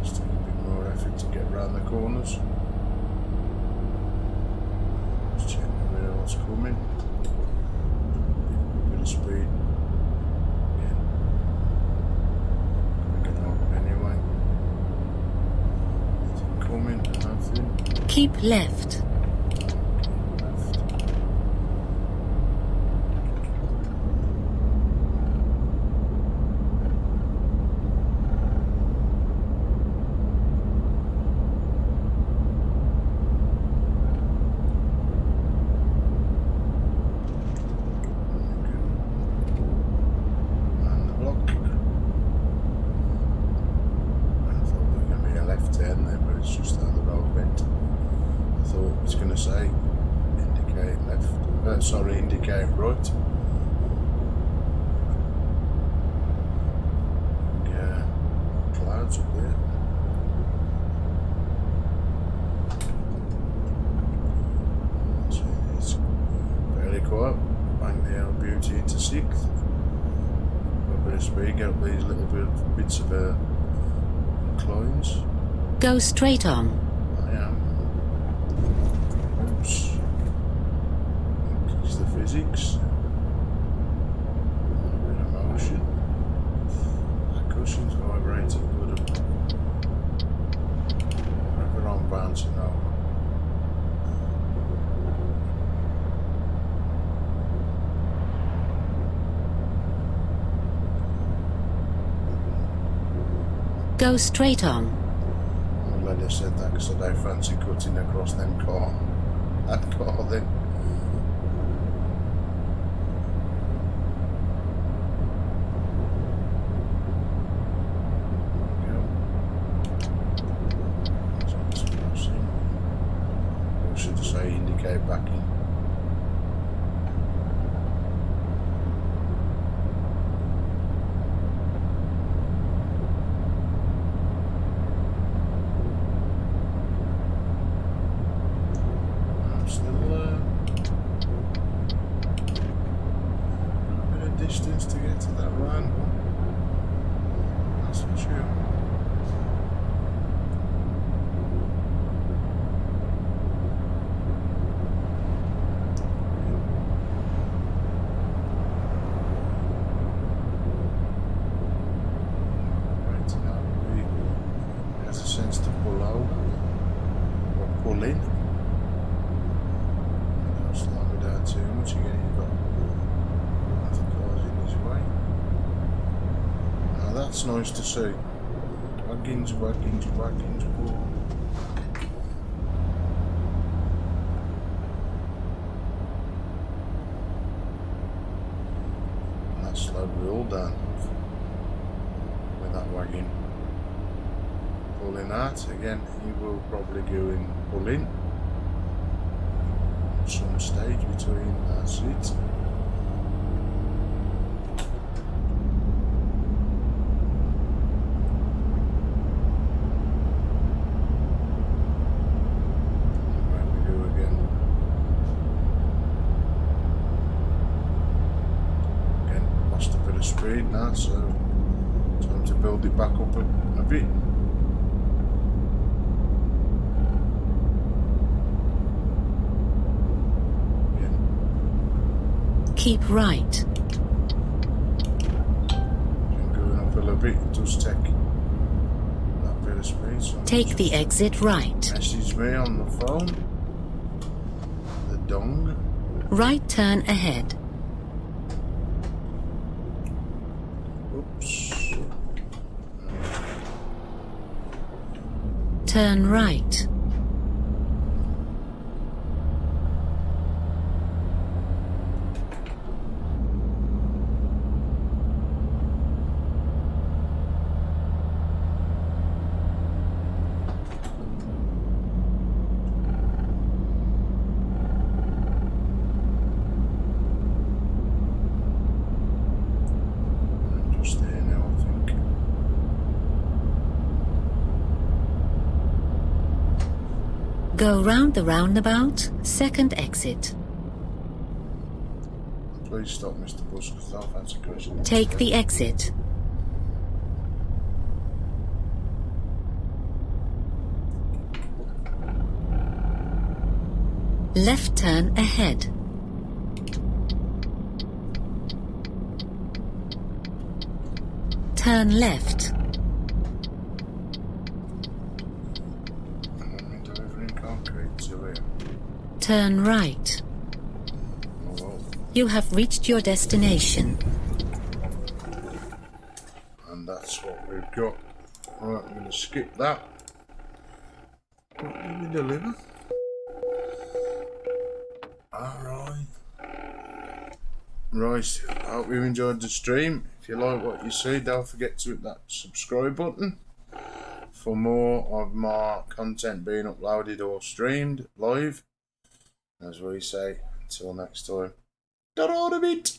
Just take a bit more effort to get around the corners. Just check where what's coming. A bit of speed. Yeah. Gonna get out anyway. Keep left. Indicate right. Yeah, clouds up there. So it's fairly quiet. Bang the L Beauty into 6th. A bit of speed, get up these little bits of inclines. Go straight on. I am. Oops. Increase the physics. A bit of motion. That cushion's vibrating good. Whenever I'm bouncing over. Go straight on. I'm glad I said that because I don't fancy cutting across that car then. Or should I say indicate backing? Distance to get to that round one. That's for sure. Right now, he has a sense to pull over or pull in. Don't slow me down too much. Again, you've got that's nice to see. Waggins, waggins, waggins, whoa. And that slowed me all down with that wagging. Pulling out, again, he will probably go in pulling at some stage between, that's it. Now, so time to build it back up a bit. Yeah. Keep right. Going up a little bit, it does take that bit of speed. So Take the exit right. Message me on the phone. The dong. Right turn ahead. Oops. Turn right. Go round the roundabout, second exit. Please stop, Mr. Bus, because I'll fancy crashing. Take the exit. Left turn ahead. Turn left. Delivering concrete. turn right. Oh, You have reached your destination. and that's what we've got. Right, I'm going to skip that. What did we deliver? Alright. Right, I hope you enjoyed the stream. If you like what you see, don't forget to hit that subscribe button for more of my content being uploaded or streamed live. As we say, until next time, ta-ra a bit.